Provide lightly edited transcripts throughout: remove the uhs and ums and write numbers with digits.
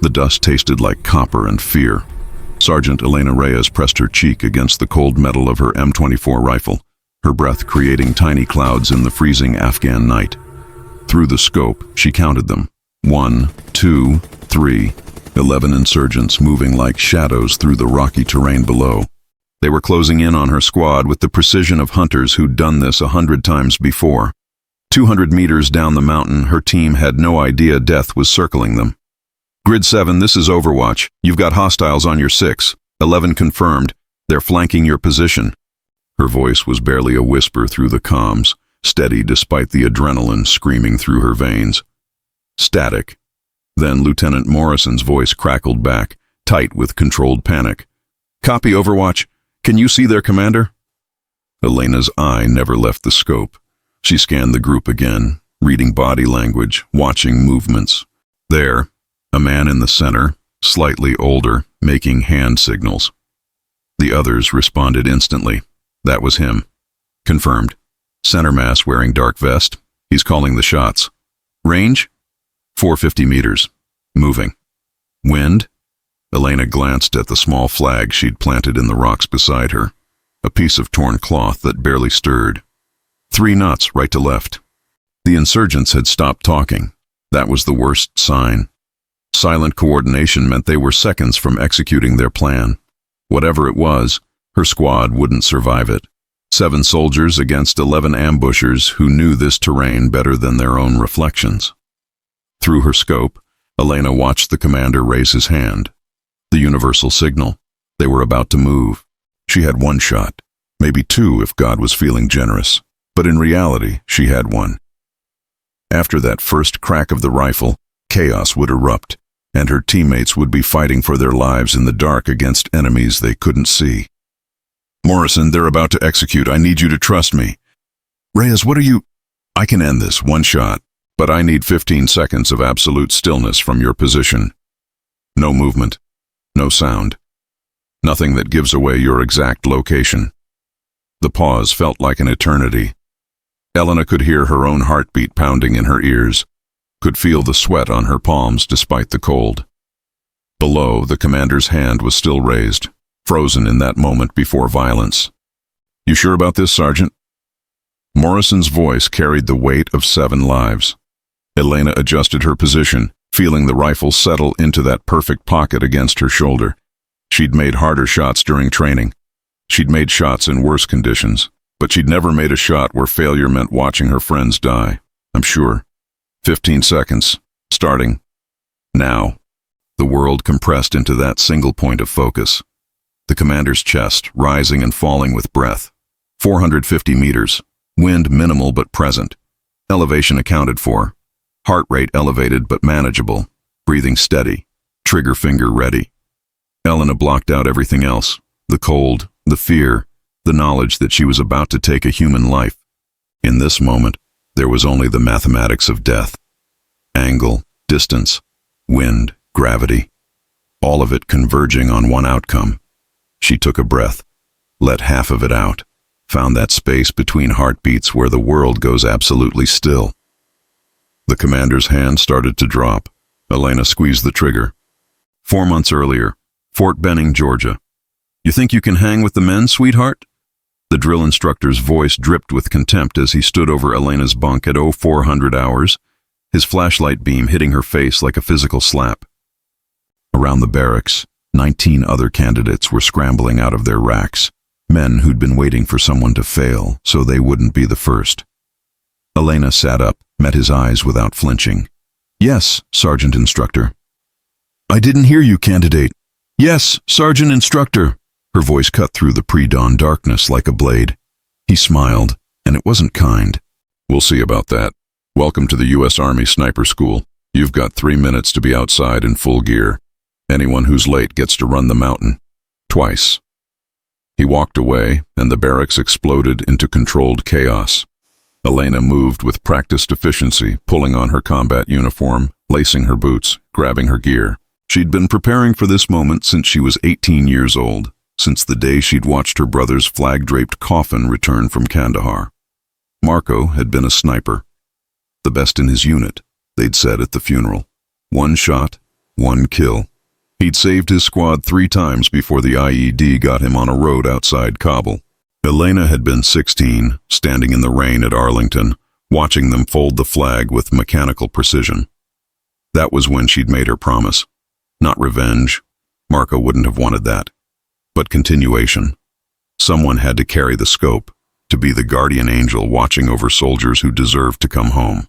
The dust tasted like copper and fear. Sergeant Elena Reyes pressed her cheek against the cold metal of her M24 rifle, her breath creating tiny clouds in the freezing Afghan night. Through the scope, she counted them. 1, 2, 3, 11 insurgents moving like shadows through the rocky terrain below. They were closing in on her squad with the precision of hunters who'd done this 100 times before. 200 meters down the mountain, her team had no idea death was circling them. Grid 7, this is Overwatch. You've got hostiles on your 6. 11 confirmed. They're flanking your position. Her voice was barely a whisper through the comms, steady despite the adrenaline screaming through her veins. Static. Then Lieutenant Morrison's voice crackled back, tight with controlled panic. Copy, Overwatch. Can you see their commander? Elena's eye never left the scope. She scanned the group again, reading body language, watching movements. There, a man in the center, slightly older, making hand signals. The others responded instantly. That was him. Confirmed. Center mass wearing dark vest. He's calling the shots. Range? 450 meters. Moving. Wind? Elena glanced at the small flag she'd planted in the rocks beside her, a piece of torn cloth that barely stirred. 3 knots right to left. The insurgents had stopped talking. That was the worst sign. Silent coordination meant they were seconds from executing their plan. Whatever it was, her squad wouldn't survive it. 7 soldiers against 11 ambushers who knew this terrain better than their own reflections. Through her scope, Elena watched the commander raise his hand. The universal signal. They were about to move. She had 1 shot, maybe 2 if God was feeling generous, but in reality, she had 1. After that first crack of the rifle, chaos would erupt, and her teammates would be fighting for their lives in the dark against enemies they couldn't see. Morrison, they're about to execute. I need you to trust me. Reyes, what are you... I can end this, 1 shot, but I need 15 seconds of absolute stillness from your position. No movement. No sound. Nothing that gives away your exact location. The pause felt like an eternity. Elena could hear her own heartbeat pounding in her ears, could feel the sweat on her palms despite the cold. Below, the commander's hand was still raised, frozen in that moment before violence. You sure about this, Sergeant? Morrison's voice carried the weight of 7 lives. Elena adjusted her position, feeling the rifle settle into that perfect pocket against her shoulder. She'd made harder shots during training. She'd made shots in worse conditions, but she'd never made a shot where failure meant watching her friends die, I'm sure. 15 seconds. Starting. Now. The world compressed into that single point of focus. The commander's chest, rising and falling with breath. 450 meters. Wind minimal but present. Elevation accounted for. Heart rate elevated but manageable. Breathing steady. Trigger finger ready. Elena blocked out everything else. The cold, the fear, the knowledge that she was about to take a human life. In this moment, there was only the mathematics of death. Angle, distance, wind, gravity. All of it converging on one outcome. She took a breath, let half of it out, found that space between heartbeats where the world goes absolutely still. The commander's hand started to drop. Elena squeezed the trigger. 4 months earlier, Fort Benning, Georgia. You think you can hang with the men, sweetheart? The drill instructor's voice dripped with contempt as he stood over Elena's bunk at 0400 hours, his flashlight beam hitting her face like a physical slap. Around the barracks, 19 other candidates were scrambling out of their racks, men who'd been waiting for someone to fail so they wouldn't be the first. Elena sat up, met his eyes without flinching. Yes, Sergeant Instructor. I didn't hear you, candidate. Yes, Sergeant Instructor. Her voice cut through the pre-dawn darkness like a blade. He smiled, and it wasn't kind. We'll see about that. Welcome to the U.S. Army Sniper School. You've got 3 minutes to be outside in full gear. Anyone who's late gets to run the mountain. Twice. He walked away, and the barracks exploded into controlled chaos. Elena moved with practiced efficiency, pulling on her combat uniform, lacing her boots, grabbing her gear. She'd been preparing for this moment since she was 18 years old, since the day she'd watched her brother's flag-draped coffin return from Kandahar. Marco had been a sniper. The best in his unit, they'd said at the funeral. 1 shot, 1 kill. He'd saved his squad 3 times before the IED got him on a road outside Kabul. Elena had been 16, standing in the rain at Arlington, watching them fold the flag with mechanical precision. That was when she'd made her promise. Not revenge. Marco wouldn't have wanted that. But continuation. Someone had to carry the scope, to be the guardian angel watching over soldiers who deserved to come home.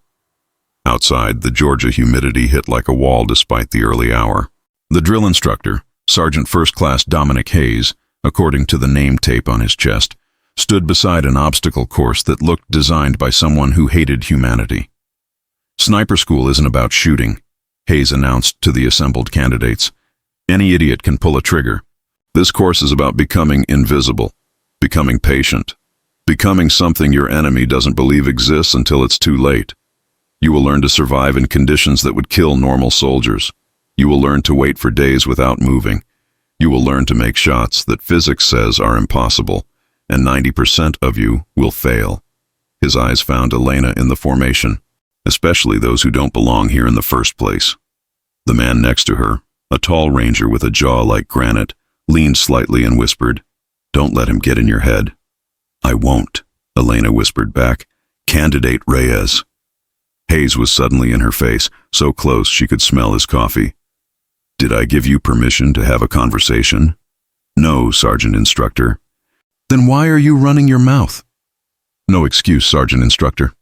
Outside, the Georgia humidity hit like a wall despite the early hour. The drill instructor, Sergeant First Class Dominic Hayes, according to the name tape on his chest, stood beside an obstacle course that looked designed by someone who hated humanity. Sniper school isn't about shooting, Hayes announced to the assembled candidates. Any idiot can pull a trigger. This course is about becoming invisible, becoming patient, becoming something your enemy doesn't believe exists until it's too late. You will learn to survive in conditions that would kill normal soldiers. You will learn to wait for days without moving. You will learn to make shots that physics says are impossible, and 90% of you will fail. His eyes found Elena in the formation, especially those who don't belong here in the first place. The man next to her, a tall ranger with a jaw like granite, leaned slightly and whispered, "Don't let him get in your head." "I won't," Elena whispered back. "Candidate Reyes." Hayes was suddenly in her face, so close she could smell his coffee. "Did I give you permission to have a conversation?" "No, Sergeant Instructor." "Then why are you running your mouth?" "No excuse, Sergeant Instructor.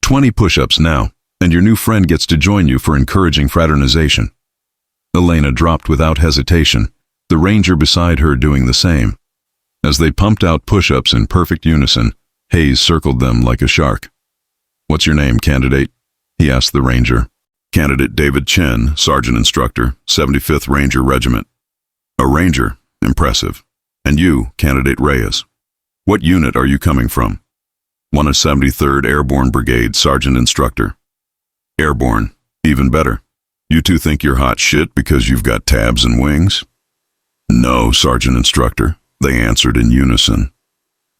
20 push-ups now, and your new friend gets to join you for encouraging fraternization." Elena dropped without hesitation, the ranger beside her doing the same. As they pumped out push-ups in perfect unison, Hayes circled them like a shark. "What's your name, candidate?" he asked the ranger. "Candidate David Chen, Sergeant Instructor, 75th Ranger Regiment." "A ranger? Impressive. And you, Candidate Reyes? What unit are you coming from?" "One of 73rd Airborne Brigade, Sergeant Instructor." "Airborne? Even better. You two think you're hot shit because you've got tabs and wings?" "No, Sergeant Instructor," they answered in unison.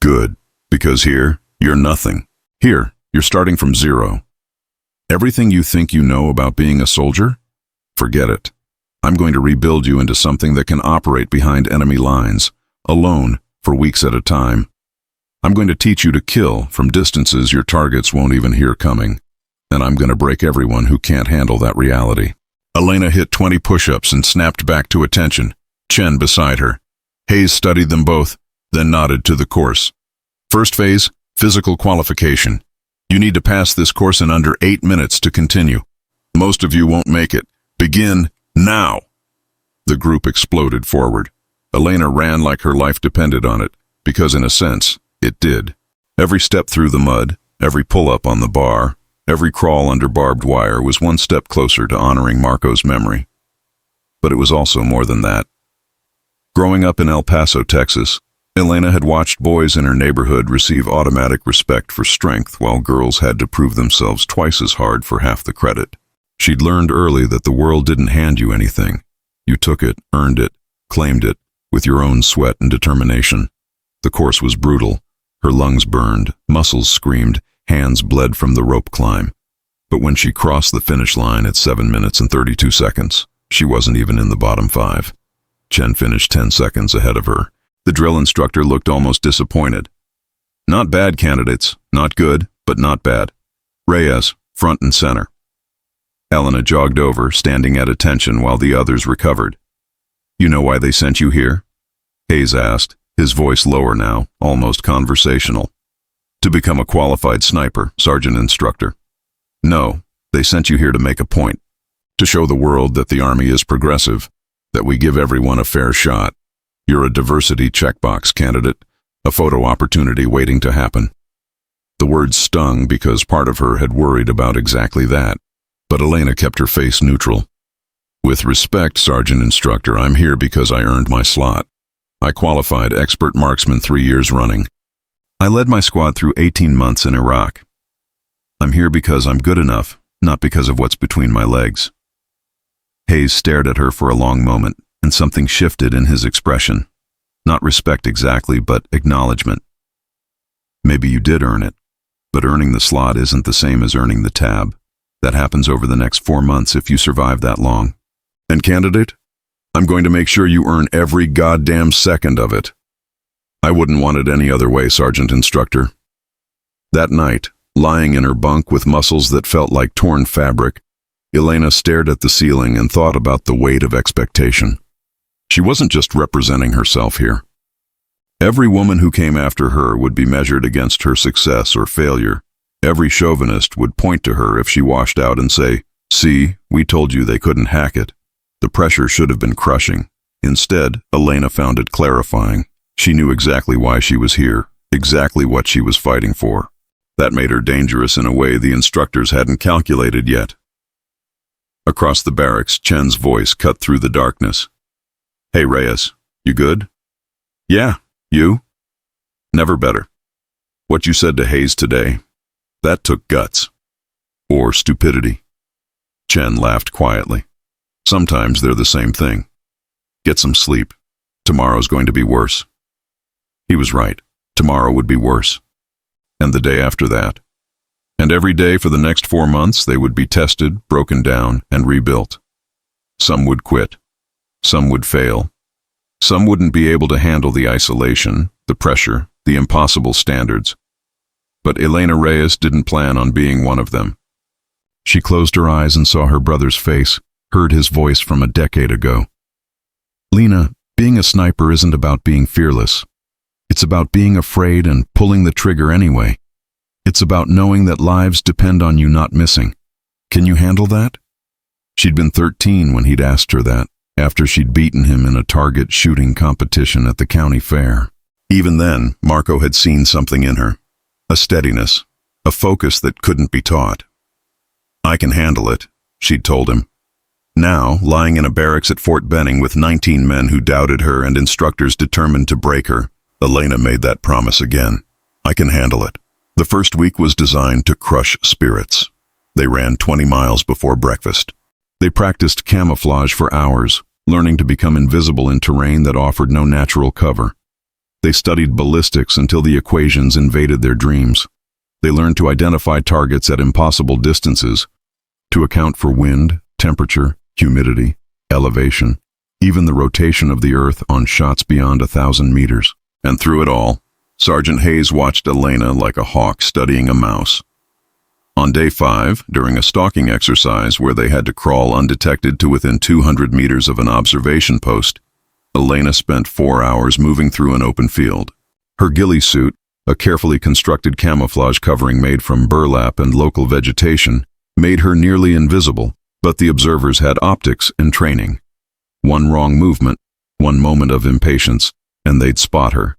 "Good, because here, you're nothing. Here, you're starting from zero. Everything you think you know about being a soldier? Forget it. I'm going to rebuild you into something that can operate behind enemy lines, alone, for weeks at a time. I'm going to teach you to kill from distances your targets won't even hear coming, and I'm going to break everyone who can't handle that reality." Elena hit 20 push-ups and snapped back to attention, Chen beside her. Hayes studied them both, then nodded to the course. "First phase, physical qualification. You need to pass this course in under 8 minutes to continue. Most of you won't make it. Begin now." The group exploded forward. Elena ran like her life depended on it, because in a sense, it did. Every step through the mud, every pull-up on the bar, every crawl under barbed wire was one step closer to honoring Marco's memory. But it was also more than that. Growing up in El Paso, Texas, Elena had watched boys in her neighborhood receive automatic respect for strength while girls had to prove themselves twice as hard for half the credit. She'd learned early that the world didn't hand you anything. You took it, earned it, claimed it, with your own sweat and determination. The course was brutal. Her lungs burned, muscles screamed, hands bled from the rope climb. But when she crossed the finish line at 7 minutes and 32 seconds, she wasn't even in the bottom 5. Chen finished 10 seconds ahead of her. The drill instructor looked almost disappointed. "Not bad, candidates. Not good, but not bad. Reyes, front and center." Elena jogged over, standing at attention while the others recovered. "You know why they sent you here?" Hayes asked, his voice lower now, almost conversational. "To become a qualified sniper, Sergeant Instructor." "No, they sent you here to make a point. To show the world that the Army is progressive, that we give everyone a fair shot. You're a diversity checkbox candidate, a photo opportunity waiting to happen." The words stung because part of her had worried about exactly that, but Elena kept her face neutral. "With respect, Sergeant Instructor, I'm here because I earned my slot. I qualified expert marksman 3 years running. I led my squad through 18 months in Iraq. I'm here because I'm good enough, not because of what's between my legs." Hayes stared at her for a long moment, and something shifted in his expression. Not respect exactly, but acknowledgement. "Maybe you did earn it, but earning the slot isn't the same as earning the tab. That happens over the next 4 months if you survive that long. And candidate, I'm going to make sure you earn every goddamn second of it. I wouldn't want it any other way, Sergeant Instructor. That night, lying in her bunk with muscles that felt like torn fabric, Elena stared at the ceiling and thought about the weight of expectation. She wasn't just representing herself here. Every woman who came after her would be measured against her success or failure. Every chauvinist would point to her if she washed out and say, "See, we told you they couldn't hack it." The pressure should have been crushing. Instead, Elena found it clarifying. She knew exactly why she was here, exactly what she was fighting for. That made her dangerous in a way the instructors hadn't calculated yet. Across the barracks, Chen's voice cut through the darkness. "Hey, Reyes, you good?" "Yeah, you?" "Never better. What you said to Hayes today, that took guts. Or stupidity." Chen laughed quietly. "Sometimes they're the same thing. Get some sleep. Tomorrow's going to be worse." He was right. Tomorrow would be worse. And the day after that. And every day for the next 4 months they would be tested, broken down, and rebuilt. Some would quit. Some would fail. Some wouldn't be able to handle the isolation, the pressure, the impossible standards. But Elena Reyes didn't plan on being one of them. She closed her eyes and saw her brother's face, heard his voice from a decade ago. "Lena, being a sniper isn't about being fearless. It's about being afraid and pulling the trigger anyway. It's about knowing that lives depend on you not missing. Can you handle that?" She'd been 13 when he'd asked her that, after she'd beaten him in a target shooting competition at the county fair. Even then, Marco had seen something in her. A steadiness, a focus that couldn't be taught. "I can handle it," she'd told him. Now, lying in a barracks at Fort Benning with 19 men who doubted her and instructors determined to break her, Elena made that promise again. "I can handle it." The first week was designed to crush spirits. They ran 20 miles before breakfast. They practiced camouflage for hours, learning to become invisible in terrain that offered no natural cover. They studied ballistics until the equations invaded their dreams. They learned to identify targets at impossible distances, to account for wind, temperature, humidity, elevation, even the rotation of the earth on shots beyond 1,000 meters. And through it all, Sergeant Hayes watched Elena like a hawk studying a mouse. On day 5, during a stalking exercise where they had to crawl undetected to within 200 meters of an observation post, Elena spent 4 hours moving through an open field. Her ghillie suit, a carefully constructed camouflage covering made from burlap and local vegetation, made her nearly invisible, but the observers had optics and training. One wrong movement, one moment of impatience, and they'd spot her.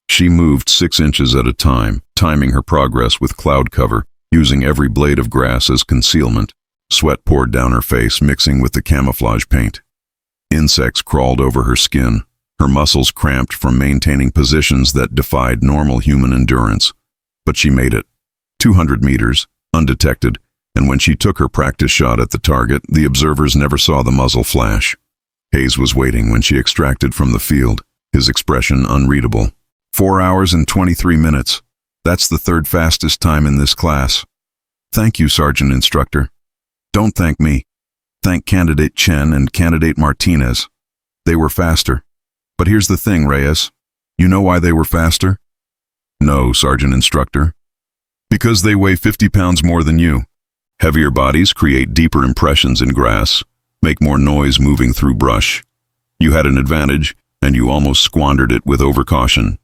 She moved 6 inches at a time, timing her progress with cloud cover, using every blade of grass as concealment. Sweat poured down her face, mixing with the camouflage paint. Insects crawled over her skin, her muscles cramped from maintaining positions that defied normal human endurance. But she made it. 200 meters, undetected, and when she took her practice shot at the target, the observers never saw the muzzle flash. Hayes was waiting when she extracted from the field, his expression unreadable. 4 hours and 23 minutes. That's the 3rd fastest time in this class. Thank you, Sergeant Instructor. Don't thank me. Thank Candidate Chen and Candidate Martinez. They were faster. But here's the thing, Reyes. You know why they were faster? No, Sergeant Instructor. Because they weigh 50 pounds more than you. Heavier bodies create deeper impressions in grass, make more noise moving through brush. You had an advantage, and you almost squandered it with overcaution.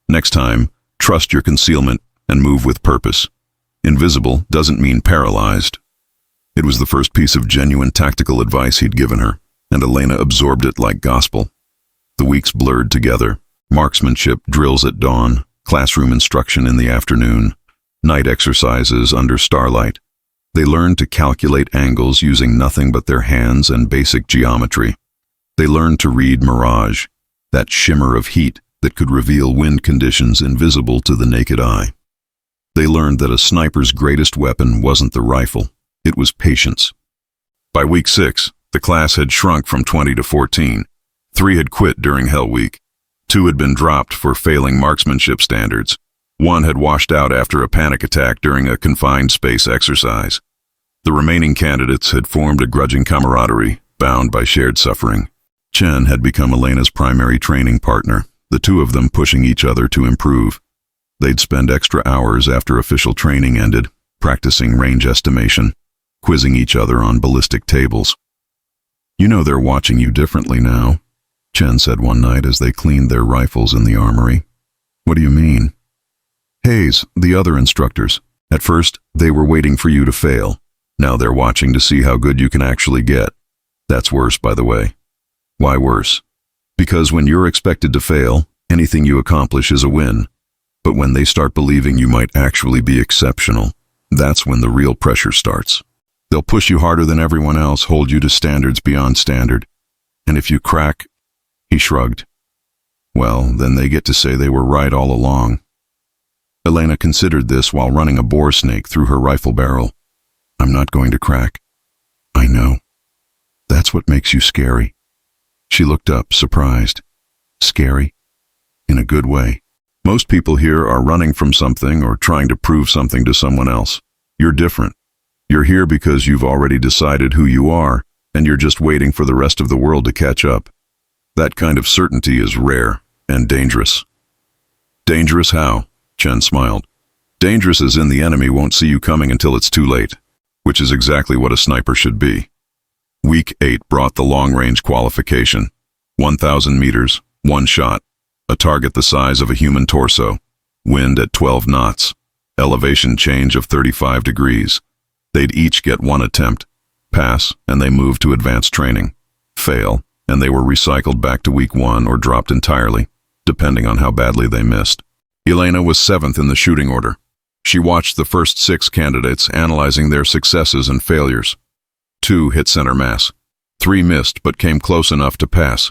Next time, trust your concealment and move with purpose. Invisible doesn't mean paralyzed. It was the first piece of genuine tactical advice he'd given her, and Elena absorbed it like gospel. The weeks blurred together. Marksmanship drills at dawn, classroom instruction in the afternoon, night exercises under starlight. They learned to calculate angles using nothing but their hands and basic geometry. They learned to read mirage, that shimmer of heat that could reveal wind conditions invisible to the naked eye. They learned that a sniper's greatest weapon wasn't the rifle, it was patience. By week 6, the class had shrunk from 20 to 14. 3 had quit during Hell Week. 2 had been dropped for failing marksmanship standards. 1 had washed out after a panic attack during a confined space exercise. The remaining candidates had formed a grudging camaraderie, bound by shared suffering. Chen had become Elena's primary training partner, the two of them pushing each other to improve. They'd spend extra hours after official training ended, practicing range estimation, quizzing each other on ballistic tables. "You know they're watching you differently now," Chen said one night as they cleaned their rifles in the armory. "What do you mean?" "Hayes, the other instructors. At first, they were waiting for you to fail. Now they're watching to see how good you can actually get. That's worse, by the way." "Why worse?" "Because when you're expected to fail, anything you accomplish is a win. But when they start believing you might actually be exceptional, that's when the real pressure starts. They'll push you harder than everyone else, hold you to standards beyond standard. And if you crack," he shrugged, "well, then they get to say they were right all along." Elena considered this while running a boar snake through her rifle barrel. "I'm not going to crack." "I know. That's what makes you scary." She looked up, surprised. "Scary? In a good way." "Most people here are running from something or trying to prove something to someone else. You're different. You're here because you've already decided who you are, and you're just waiting for the rest of the world to catch up. That kind of certainty is rare and dangerous." "Dangerous how?" Chen smiled. "Dangerous as in the enemy won't see you coming until it's too late, which is exactly what a sniper should be." Week 8 brought the long-range qualification. 1,000 meters, one shot, a target the size of a human torso, wind at 12 knots, elevation change of 35 degrees. They'd each get one attempt. Pass, and they moved to advanced training. Fail, and they were recycled back to week 1 or dropped entirely, depending on how badly they missed. Elena was 7th in the shooting order. She watched the first 6 candidates analyzing their successes and failures. 2 hit center mass. 3 missed but came close enough to pass.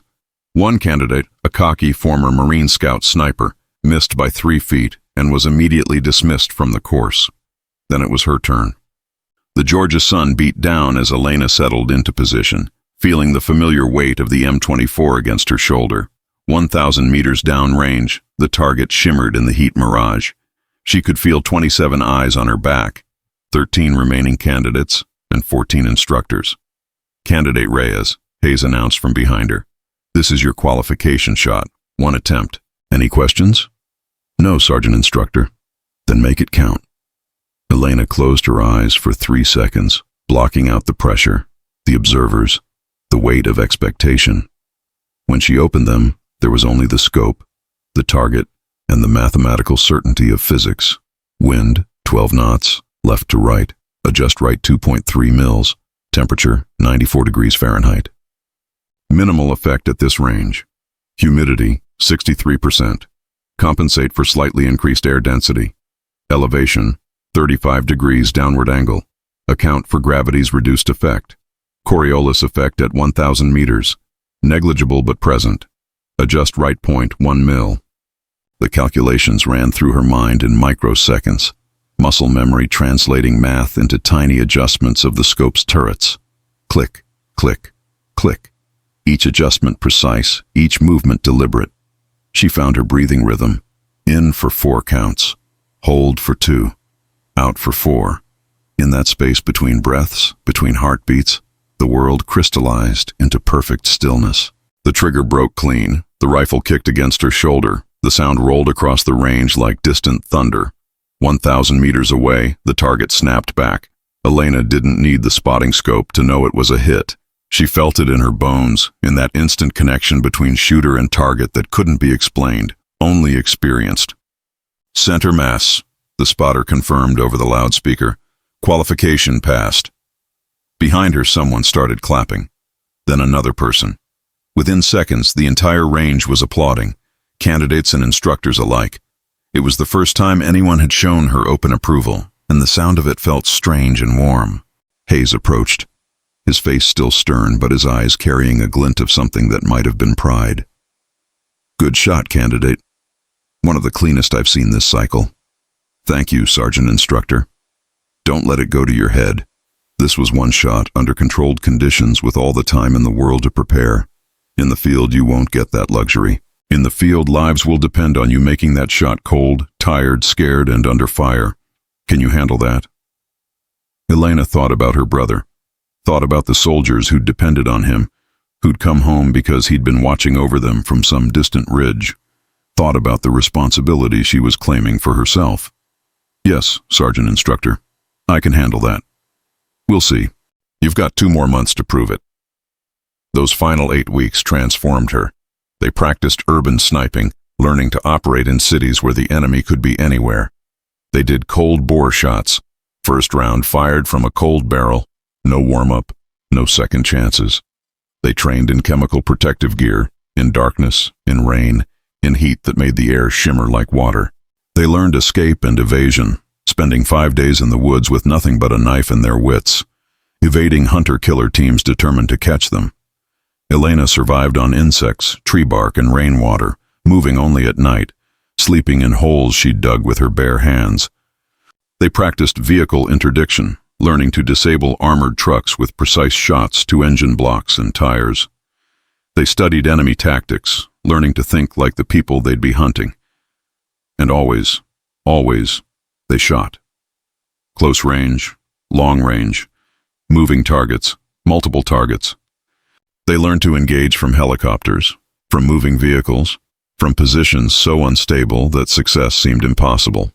One candidate, a cocky former Marine Scout sniper, missed by 3 feet and was immediately dismissed from the course. Then it was her turn. The Georgia sun beat down as Elena settled into position, feeling the familiar weight of the M24 against her shoulder. 1,000 meters downrange, the target shimmered in the heat mirage. She could feel 27 eyes on her back, 13 remaining candidates, and 14 instructors. "Candidate Reyes," Hayes announced from behind her. "This is your qualification shot. 1 attempt. Any questions?" "No, Sergeant Instructor." "Then make it count." Elena closed her eyes for 3 seconds, blocking out the pressure, the observers, the weight of expectation. When she opened them, there was only the scope, the target, and the mathematical certainty of physics. Wind, 12 knots, left to right, adjust right 2.3 mils, temperature 94 degrees Fahrenheit. Minimal effect at this range. Humidity, 63%. Compensate for slightly increased air density. Elevation, 35 degrees downward angle. Account for gravity's reduced effect. Coriolis effect at 1,000 meters. Negligible but present. Adjust right point 1 mil. The calculations ran through her mind in microseconds, muscle memory translating math into tiny adjustments of the scope's turrets. Click, click, click. Each adjustment precise, each movement deliberate. She found her breathing rhythm. In for 4 counts. Hold for 2. Out for 4. In that space between breaths, between heartbeats, the world crystallized into perfect stillness. The trigger broke clean. The rifle kicked against her shoulder. The sound rolled across the range like distant thunder. 1,000 meters away, the target snapped back. Elena didn't need the spotting scope to know it was a hit. She felt it in her bones, in that instant connection between shooter and target that couldn't be explained, only experienced. "Center mass," the spotter confirmed over the loudspeaker. "Qualification passed." Behind her, someone started clapping. Then another person. Within seconds, the entire range was applauding, candidates and instructors alike. It was the first time anyone had shown her open approval, and the sound of it felt strange and warm. Hayes approached, his face still stern, but his eyes carrying a glint of something that might have been pride. "Good shot, candidate. One of the cleanest I've seen this cycle. Thank you, Sergeant Instructor. Don't let it go to your head. This was one shot under controlled conditions with all the time in the world to prepare. In the field, you won't get that luxury. In the field, lives will depend on you making that shot cold, tired, scared, and under fire. Can you handle that?" Elena thought about her brother. thought about the soldiers who'd depended on him, who'd come home because he'd been watching over them from some distant ridge, thought about the responsibility she was claiming for herself. "Yes, Sergeant Instructor, I can handle that. We'll see. You've got 2 more months to prove it." Those final 8 weeks transformed her. They practiced urban sniping, learning to operate in cities where the enemy could be anywhere. They did cold bore shots, first round fired from a cold barrel, no warm-up, no second chances. They trained in chemical protective gear, in darkness, in rain, in heat that made the air shimmer like water. They learned escape and evasion, spending 5 days in the woods with nothing but a knife in their wits, evading hunter-killer teams determined to catch them. Elena survived on insects, tree bark, and rainwater, moving only at night, sleeping in holes she dug with her bare hands. They practiced vehicle interdiction, learning to disable armored trucks with precise shots to engine blocks and tires. They studied enemy tactics, learning to think like the people they'd be hunting. And always, they shot. Close range, long range, moving targets, multiple targets. They learned to engage from helicopters, from moving vehicles, from positions so unstable that success seemed impossible.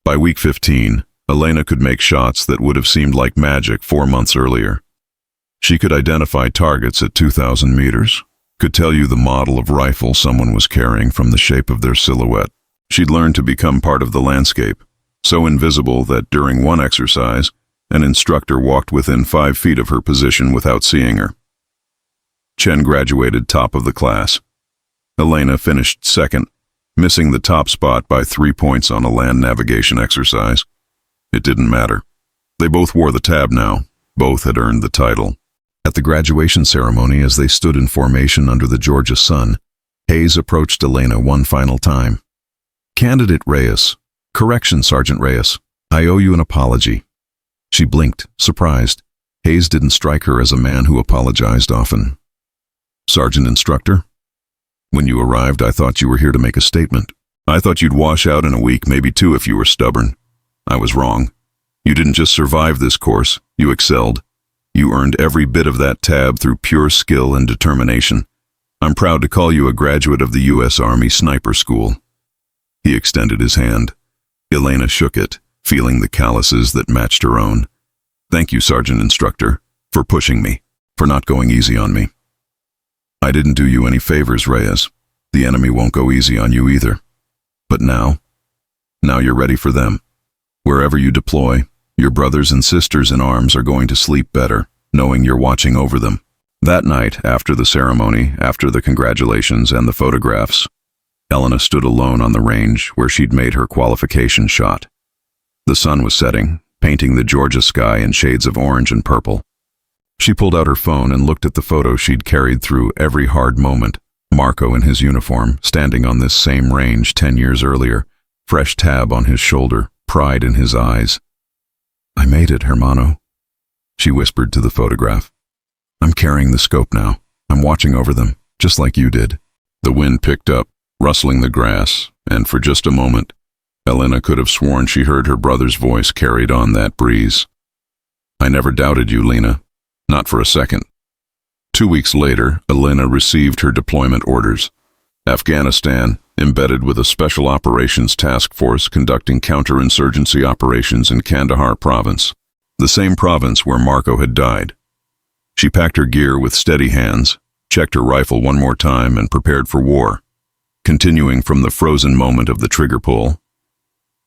By week 15, Elena could make shots that would have seemed like magic 4 months earlier. She could identify targets at 2,000 meters, could tell you the model of rifle someone was carrying from the shape of their silhouette. She'd learned to become part of the landscape, so invisible that during one exercise, an instructor walked within 5 feet of her position without seeing her. Chen graduated top of the class. Elena finished second, missing the top spot by 3 points on a land navigation exercise. It didn't matter. They both wore the tab now. Both had earned the title. At the graduation ceremony, as they stood in formation under the Georgia sun, Hayes approached Elena one final time. "Candidate Reyes. Correction, Sergeant Reyes. I owe you an apology." She blinked, surprised. Hayes didn't strike her as a man who apologized often. "Sergeant Instructor, when you arrived, I thought you were here to make a statement. I thought you'd wash out in a week, maybe 2 if you were stubborn. I was wrong. You didn't just survive this course, you excelled. You earned every bit of that tab through pure skill and determination. I'm proud to call you a graduate of the U.S. Army Sniper School." He extended his hand. Elena shook it, feeling the calluses that matched her own. "Thank you, Sergeant Instructor, for pushing me, for not going easy on me." "I didn't do you any favors, Reyes. The enemy won't go easy on you either. But now you're ready for them. Wherever you deploy, your brothers and sisters in arms are going to sleep better, knowing you're watching over them." That night, after the ceremony, after the congratulations and the photographs, Elena stood alone on the range where she'd made her qualification shot. The sun was setting, painting the Georgia sky in shades of orange and purple. She pulled out her phone and looked at the photo she'd carried through every hard moment. Marco in his uniform, standing on this same range 10 years earlier, fresh tab on his shoulder, pride in his eyes. "I made it, hermano," she whispered to the photograph. "I'm carrying the scope now. I'm watching over them, just like you did." The wind picked up, rustling the grass, and for just a moment, Elena could have sworn she heard her brother's voice carried on that breeze. "I never doubted you, Lena. Not for a second." 2 weeks later, Elena received her deployment orders. Afghanistan, embedded with a Special Operations Task Force conducting counterinsurgency operations in Kandahar province, the same province where Marco had died. She packed her gear with steady hands, checked her rifle one more time, and prepared for war, continuing from the frozen moment of the trigger pull.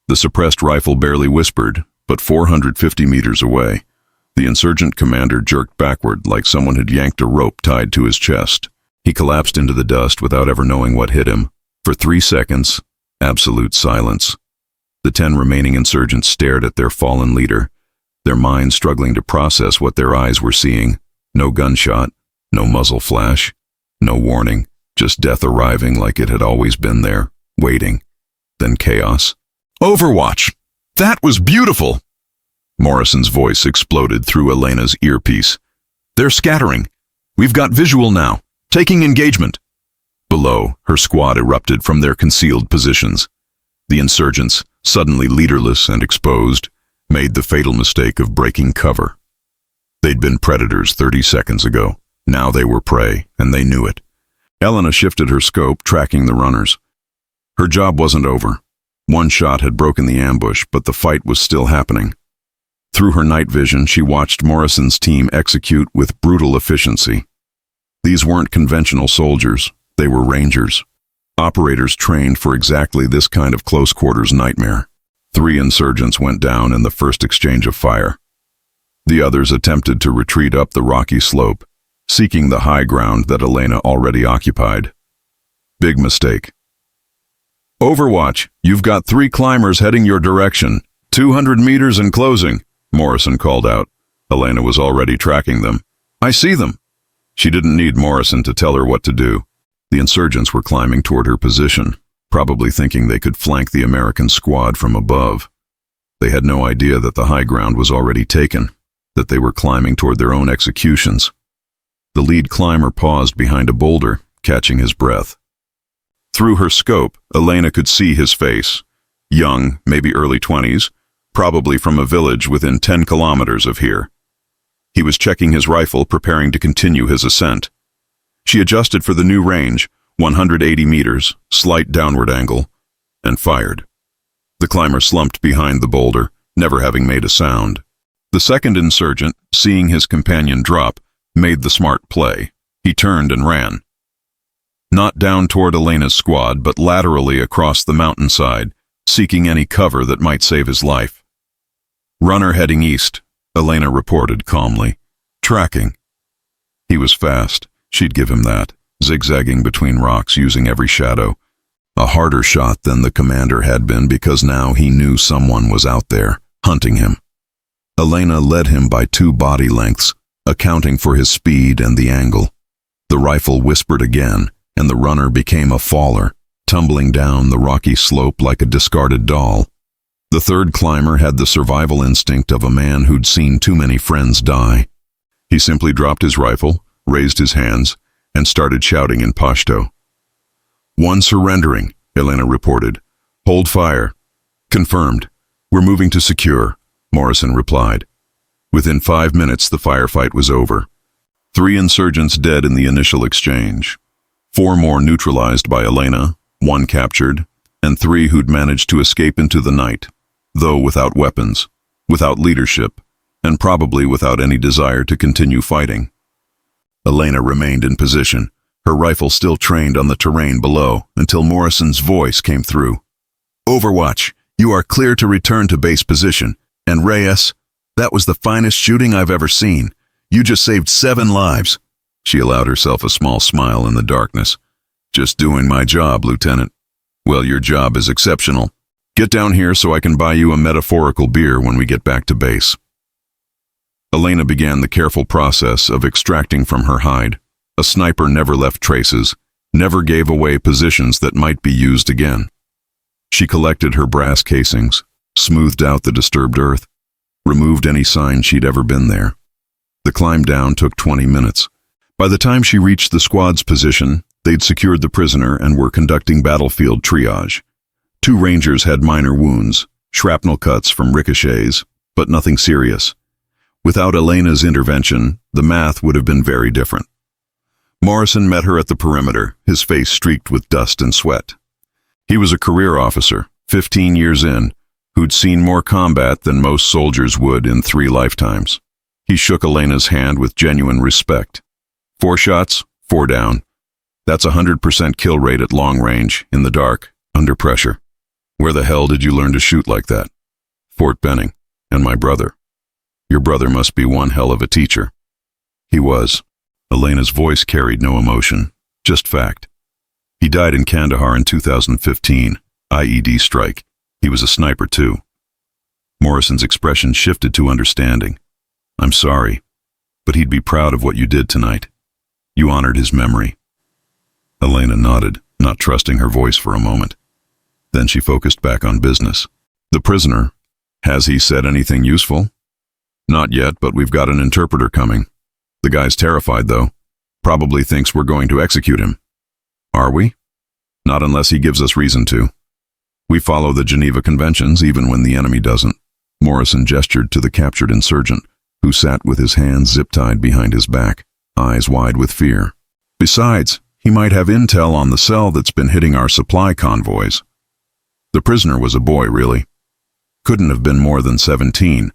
The suppressed rifle barely whispered, but 450 meters away, the insurgent commander jerked backward like someone had yanked a rope tied to his chest. He collapsed into the dust without ever knowing what hit him. For 3 seconds, absolute silence. The 10 remaining insurgents stared at their fallen leader, their minds struggling to process what their eyes were seeing. No gunshot, no muzzle flash, no warning, just death arriving like it had always been there, waiting. Then chaos. "Overwatch! That was beautiful!" Morrison's voice exploded through Elena's earpiece. "They're scattering. We've got visual now. Taking engagement." Below, her squad erupted from their concealed positions. The insurgents, suddenly leaderless and exposed, made the fatal mistake of breaking cover. They'd been predators 30 seconds ago. Now they were prey, and they knew it. Elena shifted her scope, tracking the runners. Her job wasn't over. One shot had broken the ambush, but the fight was still happening. Through her night vision, she watched Morrison's team execute with brutal efficiency. These weren't conventional soldiers, they were rangers. Operators trained for exactly this kind of close-quarters nightmare. 3 insurgents went down in the first exchange of fire. The others attempted to retreat up the rocky slope, seeking the high ground that Elena already occupied. Big mistake. "Overwatch, you've got 3 climbers heading your direction. 200 meters and closing," Morrison called out. Elena was already tracking them. "I see them." She didn't need Morrison to tell her what to do. The insurgents were climbing toward her position, probably thinking they could flank the American squad from above. They had no idea that the high ground was already taken, that they were climbing toward their own executions. The lead climber paused behind a boulder, catching his breath. Through her scope, Elena could see his face. Young, maybe early 20s, probably from a village within 10 kilometers of here. He was checking his rifle, preparing to continue his ascent. She adjusted for the new range, 180 meters, slight downward angle, and fired. The climber slumped behind the boulder, never having made a sound. The second insurgent, seeing his companion drop, made the smart play. He turned and ran. Not down toward Elena's squad, but laterally across the mountainside, seeking any cover that might save his life. "Runner heading east," Elena reported calmly. "Tracking." He was fast. She'd give him that, zigzagging between rocks using every shadow. A harder shot than the commander had been because now he knew someone was out there, hunting him. Elena led him by 2 body lengths, accounting for his speed and the angle. The rifle whispered again, and the runner became a faller, tumbling down the rocky slope like a discarded doll. The third climber had the survival instinct of a man who'd seen too many friends die. He simply dropped his rifle, raised his hands, and started shouting in Pashto. "One surrendering," Elena reported. "Hold fire." "Confirmed. We're moving to secure," Morrison replied. Within 5 minutes, the firefight was over. 3 insurgents dead in the initial exchange. 4 more neutralized by Elena, 1 captured, and 3 who'd managed to escape into the night, though without weapons, without leadership, and probably without any desire to continue fighting. Elena remained in position, her rifle still trained on the terrain below, until Morrison's voice came through. "Overwatch, you are clear to return to base position. And Reyes, that was the finest shooting I've ever seen. You just saved 7 lives." She allowed herself a small smile in the darkness. "Just doing my job, Lieutenant." "Well, your job is exceptional. Get down here so I can buy you a metaphorical beer when we get back to base." Elena began the careful process of extracting from her hide. A sniper never left traces, never gave away positions that might be used again. She collected her brass casings, smoothed out the disturbed earth, removed any sign she'd ever been there. The climb down took 20 minutes. By the time she reached the squad's position, they'd secured the prisoner and were conducting battlefield triage. 2 rangers had minor wounds, shrapnel cuts from ricochets, but nothing serious. Without Elena's intervention, the math would have been very different. Morrison met her at the perimeter, his face streaked with dust and sweat. He was a career officer, 15 years in, who'd seen more combat than most soldiers would in 3 lifetimes. He shook Elena's hand with genuine respect. 4 shots, 4 down. That's 100% kill rate at long range, in the dark, under pressure. "Where the hell did you learn to shoot like that?" "Fort Benning, and my brother." "Your brother must be one hell of a teacher." "He was." Elena's voice carried no emotion, just fact. "He died in Kandahar in 2015, IED strike. He was a sniper too." Morrison's expression shifted to understanding. "I'm sorry, but he'd be proud of what you did tonight. You honored his memory." Elena nodded, not trusting her voice for a moment. Then she focused back on business. "The prisoner, has he said anything useful?" "Not yet, but we've got an interpreter coming. The guy's terrified, though. Probably thinks we're going to execute him." "Are we?" "Not unless he gives us reason to. We follow the Geneva Conventions even when the enemy doesn't." Morrison gestured to the captured insurgent, who sat with his hands zip-tied behind his back, eyes wide with fear. Besides, he might have intel on the cell that's been hitting our supply convoys. The prisoner was a boy, really. Couldn't have been more than 17,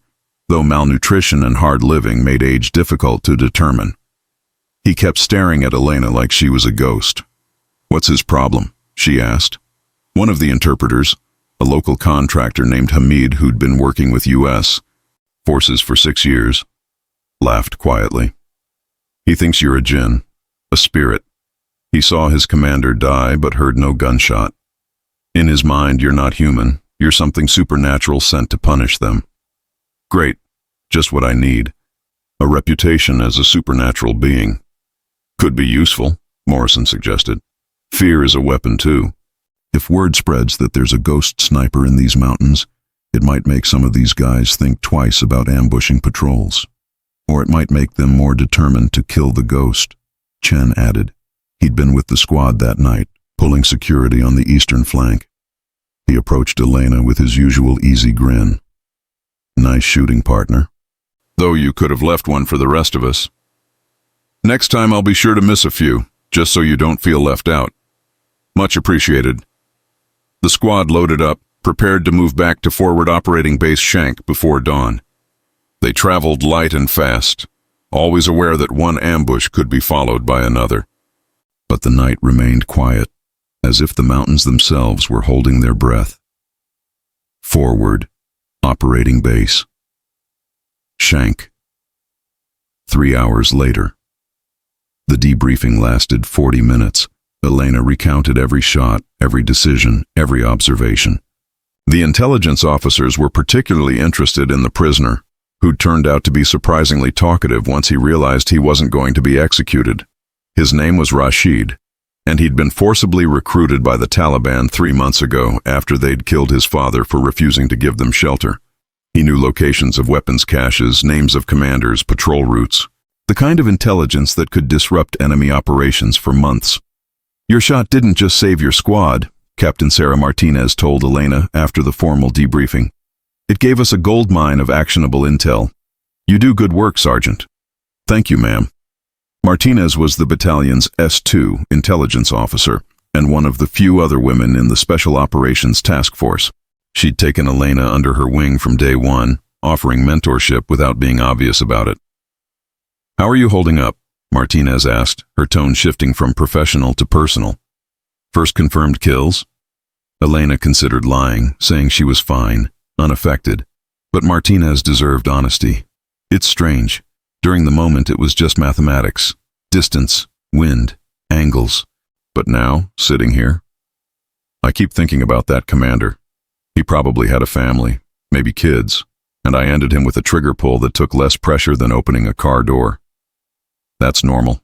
though malnutrition and hard living made age difficult to determine. He kept staring at Elena like she was a ghost. "What's his problem?" she asked. One of the interpreters, a local contractor named Hamid who'd been working with U.S. forces for 6 years, laughed quietly. "He thinks you're a jinn, a spirit. He saw his commander die but heard no gunshot. In his mind, you're not human. You're something supernatural sent to punish them." "Great. Just what I need. A reputation as a supernatural being." "Could be useful," Morrison suggested. "Fear is a weapon too. If word spreads that there's a ghost sniper in these mountains, it might make some of these guys think twice about ambushing patrols. Or it might make them more determined to kill the ghost," Chen added. He'd been with the squad that night, pulling security on the eastern flank. He approached Elena with his usual easy grin. "Nice shooting, partner. Though you could have left one for the rest of us. Next time I'll be sure to miss a few, just so you don't feel left out. Much appreciated." The squad loaded up, prepared to move back to forward operating base Shank before dawn. They traveled light and fast, always aware that one ambush could be followed by another. But the night remained quiet, as if the mountains themselves were holding their breath. Forward operating base Shank. 3 hours later. The debriefing lasted 40 minutes. Elena recounted every shot, every decision, every observation. The intelligence officers were particularly interested in the prisoner, who'd turned out to be surprisingly talkative once he realized he wasn't going to be executed. His name was Rashid, and he'd been forcibly recruited by the Taliban 3 months ago after they'd killed his father for refusing to give them shelter. He knew locations of weapons caches, names of commanders, patrol routes, the kind of intelligence that could disrupt enemy operations for months. "Your shot didn't just save your squad," Captain Sarah Martinez told Elena after the formal debriefing. "It gave us a goldmine of actionable intel. You do good work, Sergeant." "Thank you, ma'am." Martinez was the battalion's S2 intelligence officer and one of the few other women in the Special Operations Task Force. She'd taken Elena under her wing from day one, offering mentorship without being obvious about it. "How are you holding up?" Martinez asked, her tone shifting from professional to personal. "First confirmed kills?" Elena considered lying, saying she was fine, unaffected, but Martinez deserved honesty. "It's strange. During the moment it was just mathematics, distance, wind, angles. But now, sitting here, I keep thinking about that commander. He probably had a family, maybe kids, and I ended him with a trigger pull that took less pressure than opening a car door. That's normal.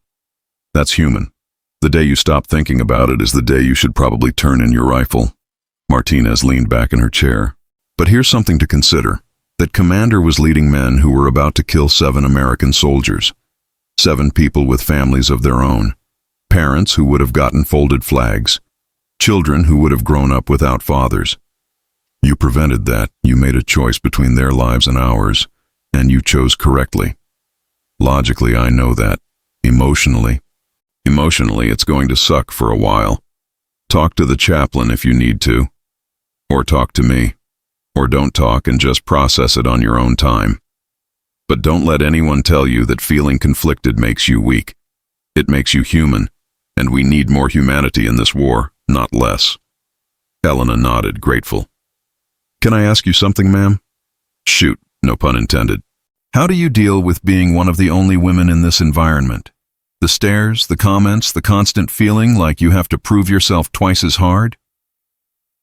That's human. The day you stop thinking about it is the day you should probably turn in your rifle." Martinez leaned back in her chair. "But here's something to consider. That commander was leading men who were about to kill 7 American soldiers. 7 people with families of their own. Parents who would have gotten folded flags. Children who would have grown up without fathers. You prevented that. You made a choice between their lives and ours, and you chose correctly. Logically, I know that. Emotionally, it's going to suck for a while. Talk to the chaplain if you need to. Or talk to me. Or don't talk and just process it on your own time. But don't let anyone tell you that feeling conflicted makes you weak. It makes you human, and we need more humanity in this war, not less." Elena nodded, grateful. "Can I ask you something, ma'am?" "Shoot, no pun intended." "How do you deal with being one of the only women in this environment? The stares, the comments, the constant feeling like you have to prove yourself twice as hard?"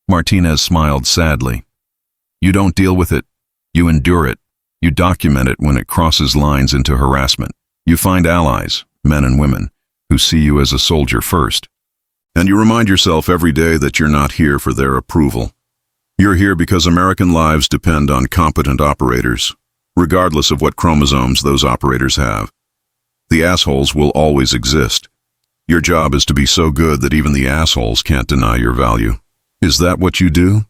Martinez smiled sadly. "You don't deal with it. You endure it. You document it when it crosses lines into harassment. You find allies, men and women, who see you as a soldier first. And you remind yourself every day that you're not here for their approval. You're here because American lives depend on competent operators, regardless of what chromosomes those operators have. The assholes will always exist. Your job is to be so good that even the assholes can't deny your value. Is that what you do?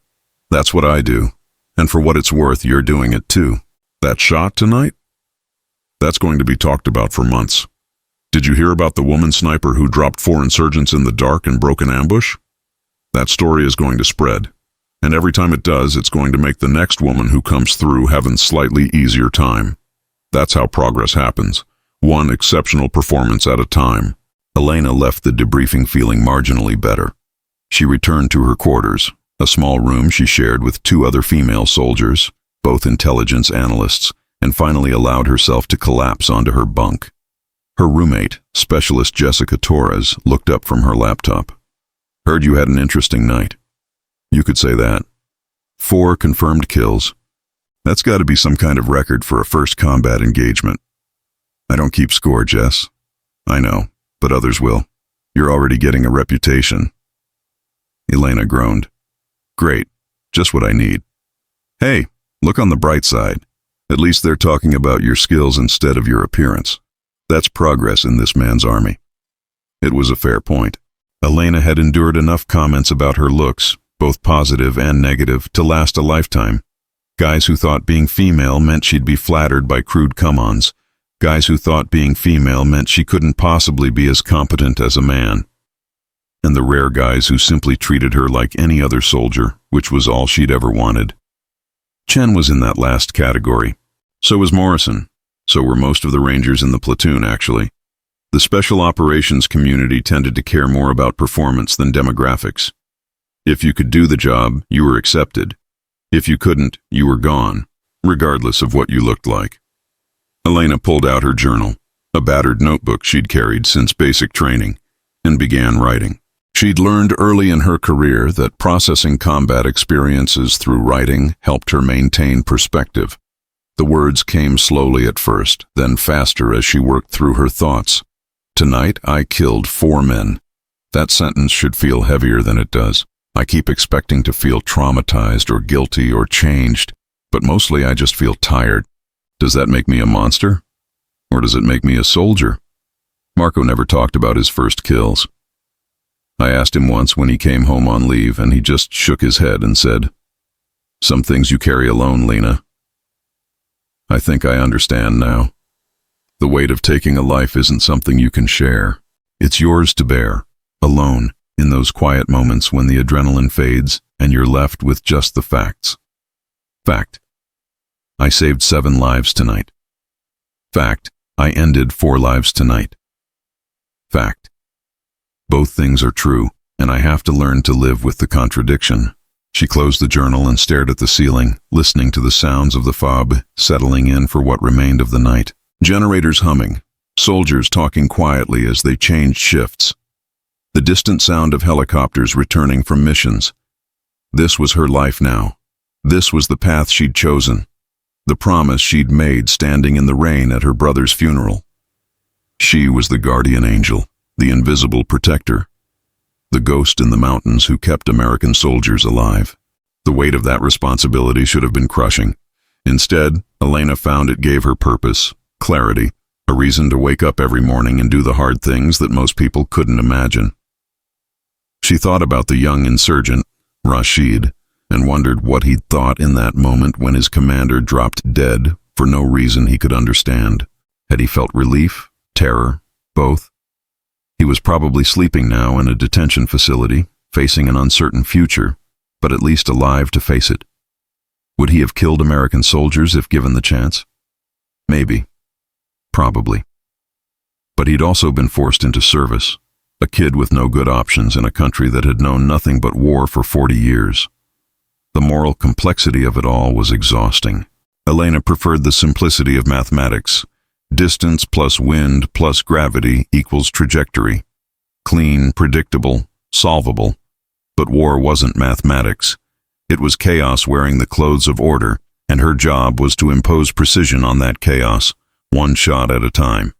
That's what I do. And for what it's worth, you're doing it too. That shot tonight? That's going to be talked about for months. Did you hear about the woman sniper who dropped 4 insurgents in the dark and broke an ambush? That story is going to spread, and every time it does, it's going to make the next woman who comes through have a slightly easier time. That's how progress happens, one exceptional performance at a time. Elena left the debriefing feeling marginally better. She returned to her quarters, a small room she shared with 2 other female soldiers, both intelligence analysts, and finally allowed herself to collapse onto her bunk. Her roommate, Specialist Jessica Torres, looked up from her laptop. Heard you had an interesting night. You could say that. 4 confirmed kills. That's got to be some kind of record for a first combat engagement. I don't keep score, Jess. I know, but others will. You're already getting a reputation. Elena groaned. Great, just what I need. Hey, look on the bright side. At least they're talking about your skills instead of your appearance. That's progress in this man's army. It was a fair point. Elena had endured enough comments about her looks, both positive and negative, to last a lifetime. Guys who thought being female meant she'd be flattered by crude come-ons. Guys who thought being female meant she couldn't possibly be as competent as a man. And the rare guys who simply treated her like any other soldier, which was all she'd ever wanted. Chen was in that last category. So was Morrison. So were most of the Rangers in the platoon, actually. The special operations community tended to care more about performance than demographics. If you could do the job, you were accepted. If you couldn't, you were gone, regardless of what you looked like. Elena pulled out her journal, a battered notebook she'd carried since basic training, and began writing. She'd learned early in her career that processing combat experiences through writing helped her maintain perspective. The words came slowly at first, then faster as she worked through her thoughts. Tonight, I killed 4 men. That sentence should feel heavier than it does. I keep expecting to feel traumatized or guilty or changed, but mostly I just feel tired. Does that make me a monster? Or does it make me a soldier? Marco never talked about his first kills. I asked him once when he came home on leave, and he just shook his head and said, "Some things you carry alone, Lena." I think I understand now. The weight of taking a life isn't something you can share. It's yours to bear, alone, in those quiet moments when the adrenaline fades and you're left with just the facts. Fact: I saved 7 lives tonight. Fact: I ended 4 lives tonight. Fact: both things are true, and I have to learn to live with the contradiction. She closed the journal and stared at the ceiling, listening to the sounds of the fob settling in for what remained of the night. Generators humming, soldiers talking quietly as they changed shifts. The distant sound of helicopters returning from missions. This was her life now. This was the path she'd chosen. The promise she'd made standing in the rain at her brother's funeral. She was the guardian angel, the invisible protector, the ghost in the mountains who kept American soldiers alive. The weight of that responsibility should have been crushing. Instead, Elena found it gave her purpose, clarity, a reason to wake up every morning and do the hard things that most people couldn't imagine. She thought about the young insurgent, Rashid, and wondered what he'd thought in that moment when his commander dropped dead for no reason he could understand. Had he felt relief, terror, both? He was probably sleeping now in a detention facility, facing an uncertain future, but at least alive to face it. Would he have killed American soldiers if given the chance? Maybe. Probably. But he'd also been forced into service, a kid with no good options in a country that had known nothing but war for 40 years. The moral complexity of it all was exhausting. Elena preferred the simplicity of mathematics. Distance plus wind plus gravity equals trajectory. Clean, predictable, solvable. But war wasn't mathematics. It was chaos wearing the clothes of order, and her job was to impose precision on that chaos, one shot at a time.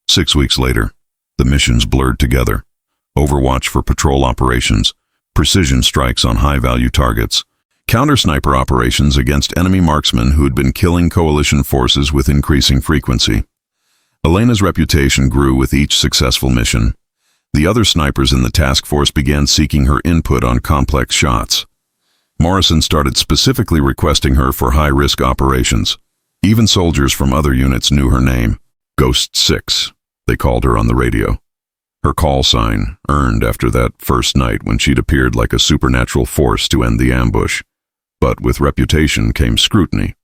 6 weeks later, the missions blurred together. Overwatch for patrol operations, precision strikes on high-value targets, counter-sniper operations against enemy marksmen who had been killing coalition forces with increasing frequency. Elena's reputation grew with each successful mission. The other snipers in the task force began seeking her input on complex shots. Morrison started specifically requesting her for high-risk operations. Even soldiers from other units knew her name. Ghost 6, they called her on the radio. Her call sign, earned after that first night when she'd appeared like a supernatural force to end the ambush. But with reputation came scrutiny.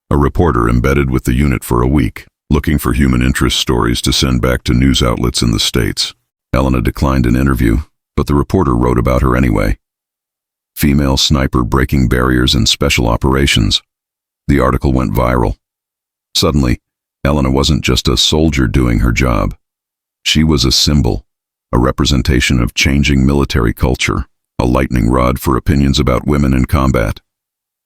A reporter embedded with the unit for a week, looking for human interest stories to send back to news outlets in the States. Elena declined an interview, but the reporter wrote about her anyway. Female sniper breaking barriers in special operations. The article went viral. Suddenly, Elena wasn't just a soldier doing her job. She was a symbol, a representation of changing military culture, a lightning rod for opinions about women in combat.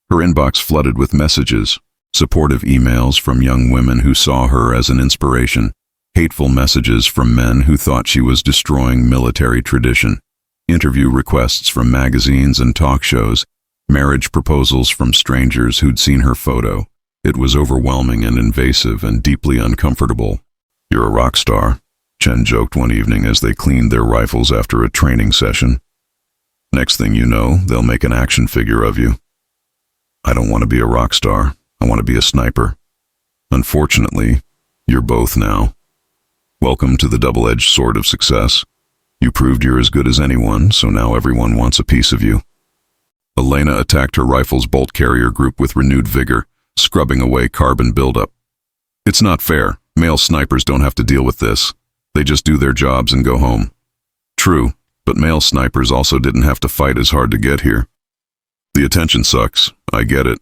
Her inbox flooded with messages, supportive emails from young women who saw her as an inspiration, hateful messages from men who thought she was destroying military tradition, interview requests from magazines and talk shows, marriage proposals from strangers who'd seen her photo. It was overwhelming and invasive and deeply uncomfortable. "You're a rock star," Chen joked one evening as they cleaned their rifles after a training session. "Next thing you know, they'll make an action figure of you." "I don't want to be a rock star. I want to be a sniper." "Unfortunately, you're both now. Welcome to the double-edged sword of success. You proved you're as good as anyone, so now everyone wants a piece of you." Elena attacked her rifle's bolt carrier group with renewed vigor, scrubbing away carbon buildup. "It's not fair. Male snipers don't have to deal with this. They just do their jobs and go home." "True, but male snipers also didn't have to fight as hard to get here. The attention sucks, I get it,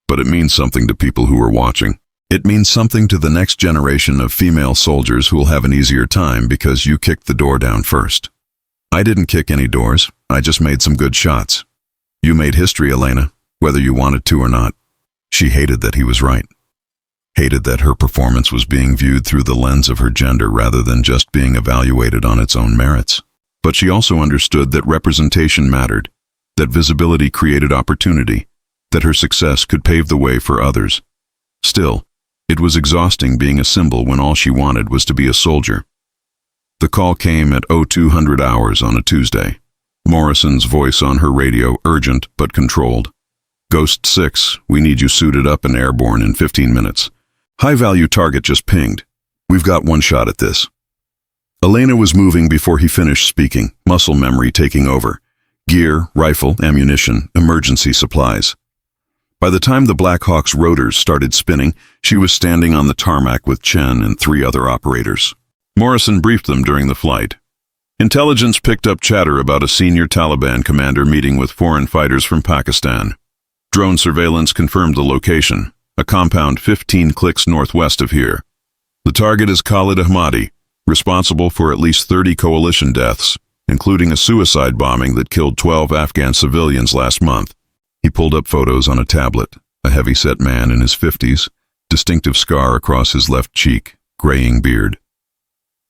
but it means something to people who are watching. It means something to the next generation of female soldiers who will have an easier time because you kicked the door down first." "I didn't kick any doors. I just made some good shots." "You made history, Elena, whether you wanted to or not." She hated that he was right. Hated that her performance was being viewed through the lens of her gender rather than just being evaluated on its own merits. But she also understood that representation mattered, that visibility created opportunity, that her success could pave the way for others. Still, it was exhausting being a symbol when all she wanted was to be a soldier. The call came at 0200 hours on a Tuesday. Morrison's voice on her radio, urgent but controlled. "Ghost 6, we need you suited up and airborne in 15 minutes. High-value target just pinged. We've got one shot at this." Elena was moving before he finished speaking, muscle memory taking over. Gear, rifle, ammunition, emergency supplies. By the time the Black Hawk's rotors started spinning, she was standing on the tarmac with Chen and 3 other operators. Morrison briefed them during the flight. Intelligence picked up chatter about a senior Taliban commander meeting with foreign fighters from Pakistan. Drone surveillance confirmed the location, a compound 15 clicks northwest of here. The target is Khalid Ahmadi, responsible for at least 30 coalition deaths, including a suicide bombing that killed 12 Afghan civilians last month. He pulled up photos on a tablet, a heavy-set man in his 50s, distinctive scar across his left cheek, graying beard.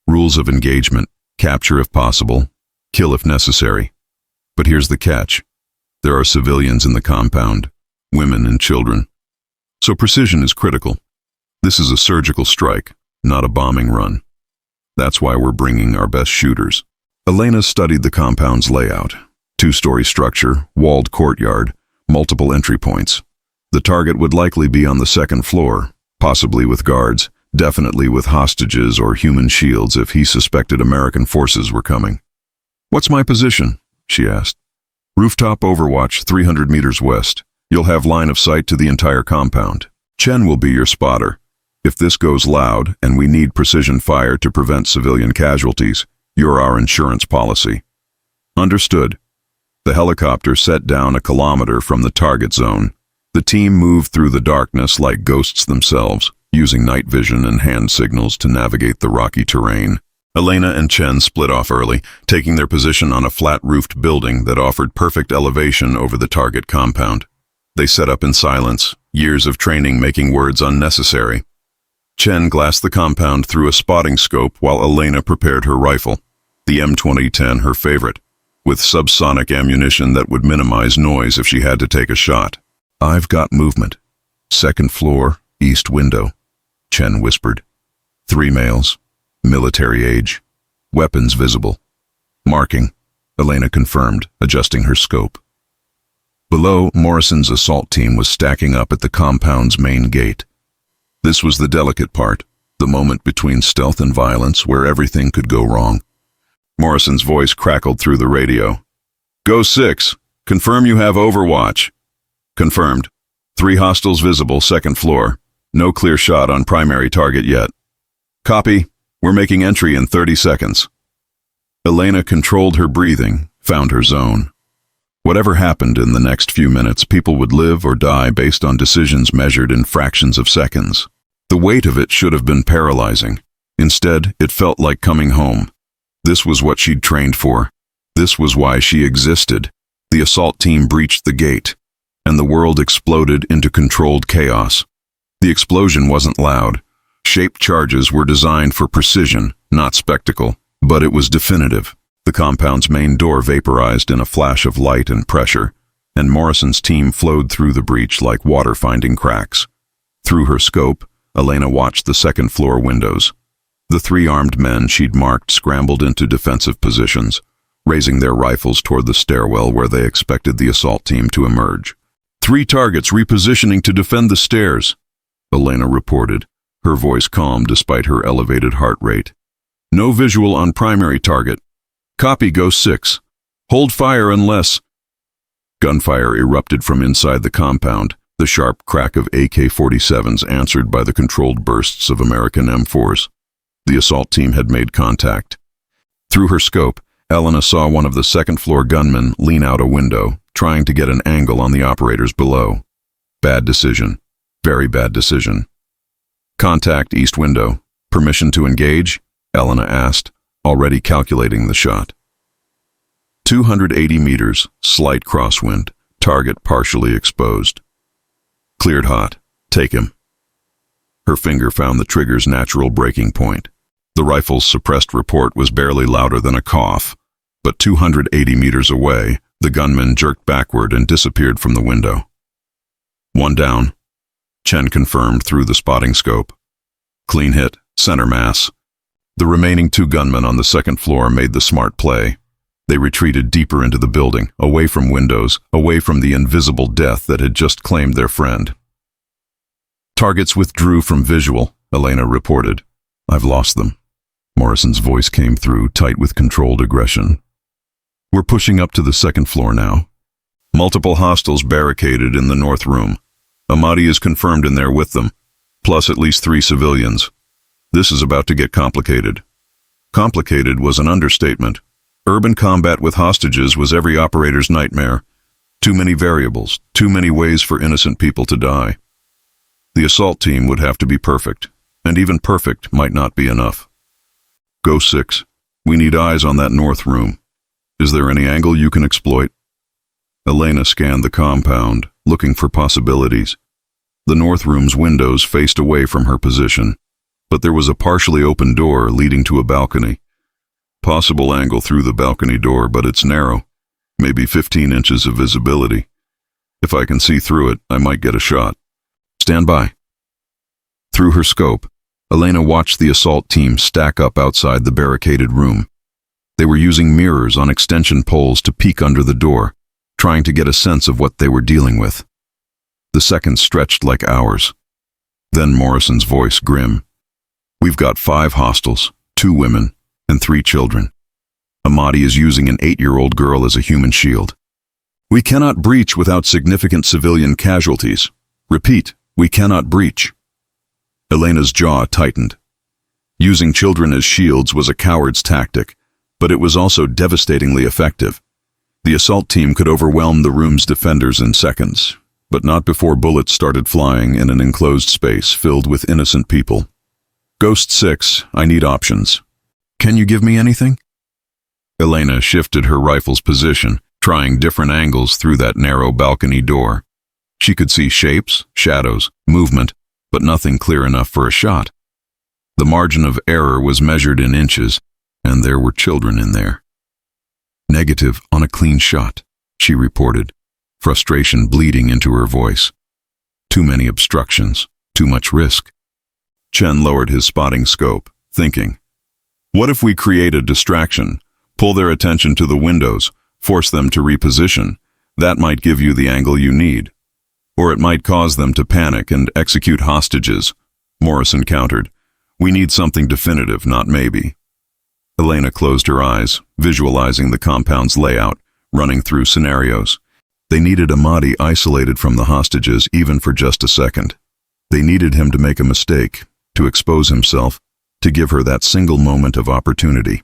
Rules of engagement: capture if possible, kill if necessary. But here's the catch. There are civilians in the compound, women and children. So precision is critical. This is a surgical strike, not a bombing run. That's why we're bringing our best shooters. Elena studied the compound's layout. 2-story structure, walled courtyard, multiple entry points. The target would likely be on the 2nd floor, possibly with guards, definitely with hostages or human shields if he suspected American forces were coming. "What's my position?" she asked. "Rooftop overwatch 300 meters west. You'll have line of sight to the entire compound. Chen will be your spotter. If this goes loud and we need precision fire to prevent civilian casualties, you're our insurance policy." "Understood." The helicopter set down a kilometer from the target zone. The team moved through the darkness like ghosts themselves, using night vision and hand signals to navigate the rocky terrain. Elena and Chen split off early, taking their position on a flat-roofed building that offered perfect elevation over the target compound. They set up in silence, years of training making words unnecessary. Chen glassed the compound through a spotting scope while Elena prepared her rifle, the M2010, her favorite, with subsonic ammunition that would minimize noise if she had to take a shot. "I've got movement. 2nd floor, east window," Chen whispered. 3 males. Military age. Weapons visible. "Marking," Elena confirmed, adjusting her scope. Below, Morrison's assault team was stacking up at the compound's main gate. This was the delicate part. The moment between stealth and violence where everything could go wrong. Morrison's voice crackled through the radio. Go 6. Confirm you have overwatch. Confirmed. 3 hostiles visible, second floor. No clear shot on primary target yet. Copy. We're making entry in 30 seconds. Elena controlled her breathing, found her zone. Whatever happened in the next few minutes, people would live or die based on decisions measured in fractions of seconds. The weight of it should have been paralyzing. Instead, it felt like coming home. This was what she'd trained for. This was why she existed. The assault team breached the gate, and the world exploded into controlled chaos. The explosion wasn't loud. Shaped charges were designed for precision, not spectacle, but it was definitive. The compound's main door vaporized in a flash of light and pressure, and Morrison's team flowed through the breach like water finding cracks. Through her scope, Elena watched the second-floor windows. The 3 armed men she'd marked scrambled into defensive positions, raising their rifles toward the stairwell where they expected the assault team to emerge. 3 targets repositioning to defend the stairs, Elena reported, her voice calm despite her elevated heart rate. No visual on primary target. Copy, go 6. Hold fire unless... Gunfire erupted from inside the compound, the sharp crack of AK-47s answered by the controlled bursts of American M4s. The assault team had made contact. Through her scope, Elena saw one of the second-floor gunmen lean out a window, trying to get an angle on the operators below. Bad decision. Very bad decision. Contact east window. Permission to engage? Elena asked, already calculating the shot. 280 meters, slight crosswind, target partially exposed. Cleared hot. Take him. Her finger found the trigger's natural breaking point. The rifle's suppressed report was barely louder than a cough, but 280 meters away, the gunman jerked backward and disappeared from the window. 1 down. Chen confirmed through the spotting scope. Clean hit, center mass. The remaining 2 gunmen on the second floor made the smart play. They retreated deeper into the building, away from windows, away from the invisible death that had just claimed their friend. Targets withdrew from visual, Elena reported. I've lost them. Morrison's voice came through, tight with controlled aggression. We're pushing up to the second floor now. Multiple hostiles barricaded in the north room. Ahmadi is confirmed in there with them, plus at least 3 civilians. This is about to get complicated. Complicated was an understatement. Urban combat with hostages was every operator's nightmare. Too many variables, too many ways for innocent people to die. The assault team would have to be perfect, and even perfect might not be enough. Go 6. We need eyes on that north room. Is there any angle you can exploit? Elena scanned the compound, looking for possibilities. The north room's windows faced away from her position, but there was a partially open door leading to a balcony. Possible angle through the balcony door, but it's narrow, maybe 15 inches of visibility. If I can see through it, I might get a shot. Stand by. Through her scope, Elena watched the assault team stack up outside the barricaded room. They were using mirrors on extension poles to peek under the door, trying to get a sense of what they were dealing with. The seconds stretched like hours. Then Morrison's voice grim. We've got 5 hostiles, 2 women, and 3 children. Ahmadi is using an 8-year-old girl as a human shield. We cannot breach without significant civilian casualties. Repeat, we cannot breach. Elena's jaw tightened. Using children as shields was a coward's tactic, but it was also devastatingly effective. The assault team could overwhelm the room's defenders in seconds, but not before bullets started flying in an enclosed space filled with innocent people. Ghost 6, I need options. Can you give me anything? Elena shifted her rifle's position, trying different angles through that narrow balcony door. She could see shapes, shadows, movement, but nothing clear enough for a shot. The margin of error was measured in inches, and there were children in there. Negative on a clean shot, she reported, frustration bleeding into her voice. Too many obstructions, too much risk. Chen lowered his spotting scope, thinking, what if we create a distraction, pull their attention to the windows, force them to reposition? That might give you the angle you need. Or it might cause them to panic and execute hostages, Morrison countered. We need something definitive, not maybe. Elena closed her eyes, visualizing the compound's layout, running through scenarios. They needed Ahmadi isolated from the hostages even for just a second. They needed him to make a mistake, to expose himself, to give her that single moment of opportunity.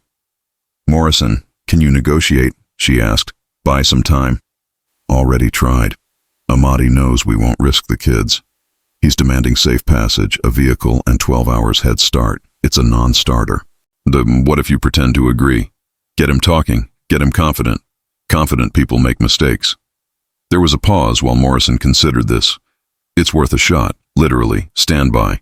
"Morrison, can you negotiate?" she asked. "Buy some time." "Already tried. Ahmadi knows we won't risk the kids. He's demanding safe passage, a vehicle, and 12 hours head start. It's a non-starter." What if you pretend to agree? Get him talking, get him confident. Confident people make mistakes." There was a pause while Morrison considered this. "It's worth a shot, literally. Stand by."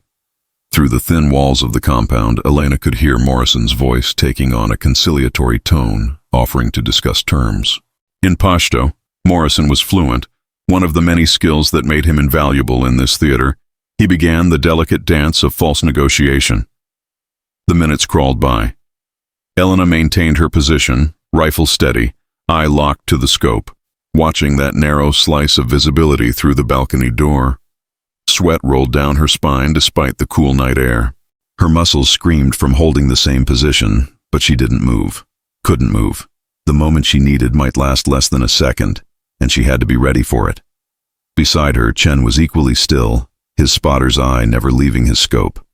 Through the thin walls of the compound, Elena could hear Morrison's voice taking on a conciliatory tone, offering to discuss terms. In Pashto, Morrison was fluent, one of the many skills that made him invaluable in this theater. He began the delicate dance of false negotiation. The minutes crawled by. Elena maintained her position, rifle steady, eye locked to the scope, watching that narrow slice of visibility through the balcony door. Sweat rolled down her spine despite the cool night air. Her muscles screamed from holding the same position, but she didn't move. Couldn't move. The moment she needed might last less than a second, and she had to be ready for it. Beside her, Chen was equally still, his spotter's eye never leaving his scope.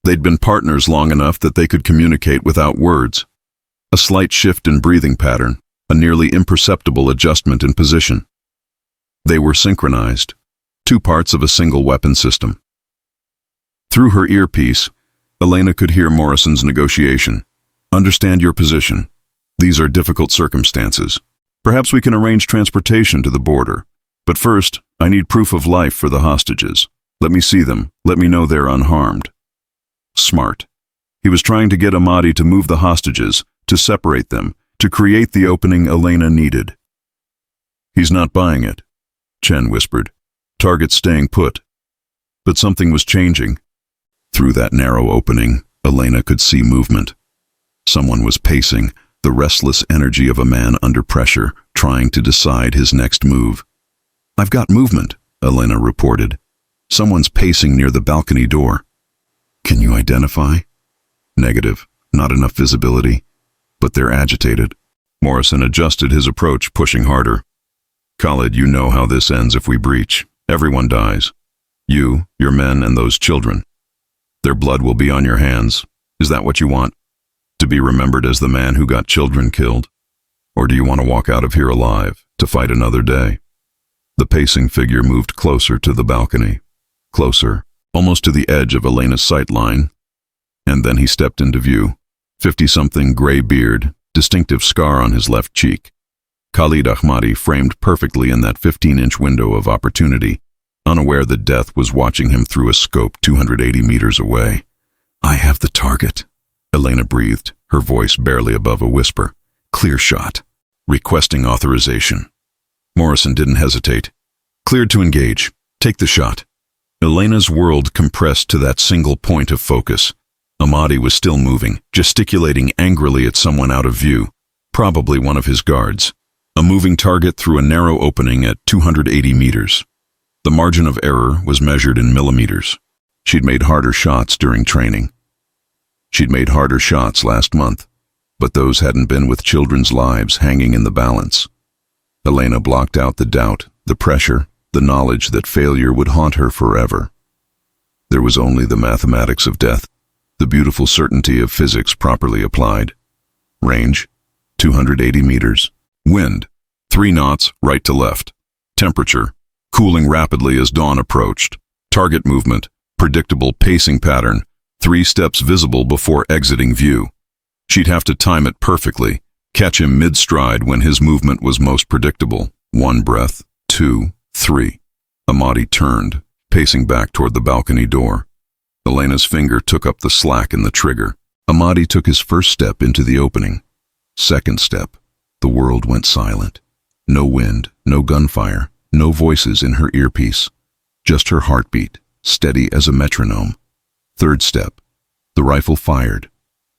They'd been partners long enough that they could communicate without words. A slight shift in breathing pattern, a nearly imperceptible adjustment in position. They were synchronized, two parts of a single weapon system. Through her earpiece, Elena could hear Morrison's negotiation. "Understand your position. These are difficult circumstances. Perhaps we can arrange transportation to the border. But first, I need proof of life for the hostages. Let me see them. Let me know they're unharmed." Smart. He was trying to get Ahmadi to move the hostages, to separate them, to create the opening Elena needed. "He's not buying it," Chen whispered. "Target's staying put." But something was changing. Through that narrow opening, Elena could see movement. Someone was pacing, the restless energy of a man under pressure, trying to decide his next move. "I've got movement," Elena reported. "Someone's pacing near the balcony door." "Can you identify?" "Negative. Not enough visibility. But they're agitated." Morrison adjusted his approach, pushing harder. "Khalid, you know how this ends if we breach. Everyone dies. You, your men, and those children. Their blood will be on your hands. Is that what you want? To be remembered as the man who got children killed? Or do you want to walk out of here alive, to fight another day?" The pacing figure moved closer to the balcony. Closer, almost to the edge of Elena's sight line. And then he stepped into view. 50-something gray beard, distinctive scar on his left cheek. Khalid Ahmadi framed perfectly in that 15-inch window of opportunity, unaware that death was watching him through a scope 280 meters away. "I have the target," Elena breathed, her voice barely above a whisper. "Clear shot. Requesting authorization." Morrison didn't hesitate. "Cleared to engage. Take the shot." Elena's world compressed to that single point of focus. Ahmadi was still moving, gesticulating angrily at someone out of view, probably one of his guards. A moving target through a narrow opening at 280 meters. The margin of error was measured in millimeters. She'd made harder shots during training. She'd made harder shots last month, but those hadn't been with children's lives hanging in the balance. Elena blocked out the doubt, the pressure, the knowledge that failure would haunt her forever. There was only the mathematics of death, the beautiful certainty of physics properly applied. Range, 280 meters. Wind, 3 knots right to left. Temperature, cooling rapidly as dawn approached. Target movement, predictable pacing pattern, 3 steps visible before exiting view. She'd have to time it perfectly, catch him mid-stride when his movement was most predictable. 1 breath, 2, 3. Ahmadi turned, pacing back toward the balcony door. Elena's finger took up the slack in the trigger. Ahmadi took his first step into the opening. Second step. The world went silent. No wind, no gunfire, no voices in her earpiece. Just her heartbeat, steady as a metronome. Third step. The rifle fired.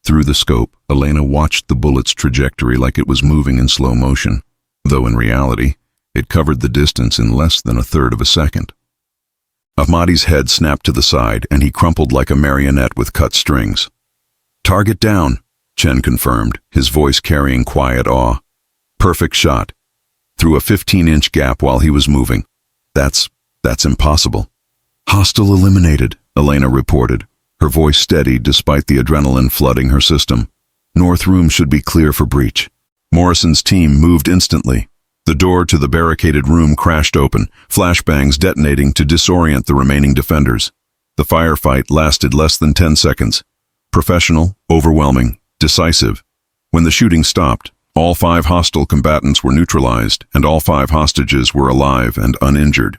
Through the scope, Elena watched the bullet's trajectory like it was moving in slow motion, though in reality, it covered the distance in less than a third of a second. Ahmadi's head snapped to the side, and he crumpled like a marionette with cut strings. "Target down," Chen confirmed, his voice carrying quiet awe. "Perfect shot. Through a 15-inch gap while he was moving. That's impossible." "Hostile eliminated," Elena reported, her voice steady despite the adrenaline flooding her system. "North room should be clear for breach." Morrison's team moved instantly. The door to the barricaded room crashed open, flashbangs detonating to disorient the remaining defenders. The firefight lasted less than 10 seconds. Professional, overwhelming, decisive. When the shooting stopped, all 5 hostile combatants were neutralized, and all 5 hostages were alive and uninjured.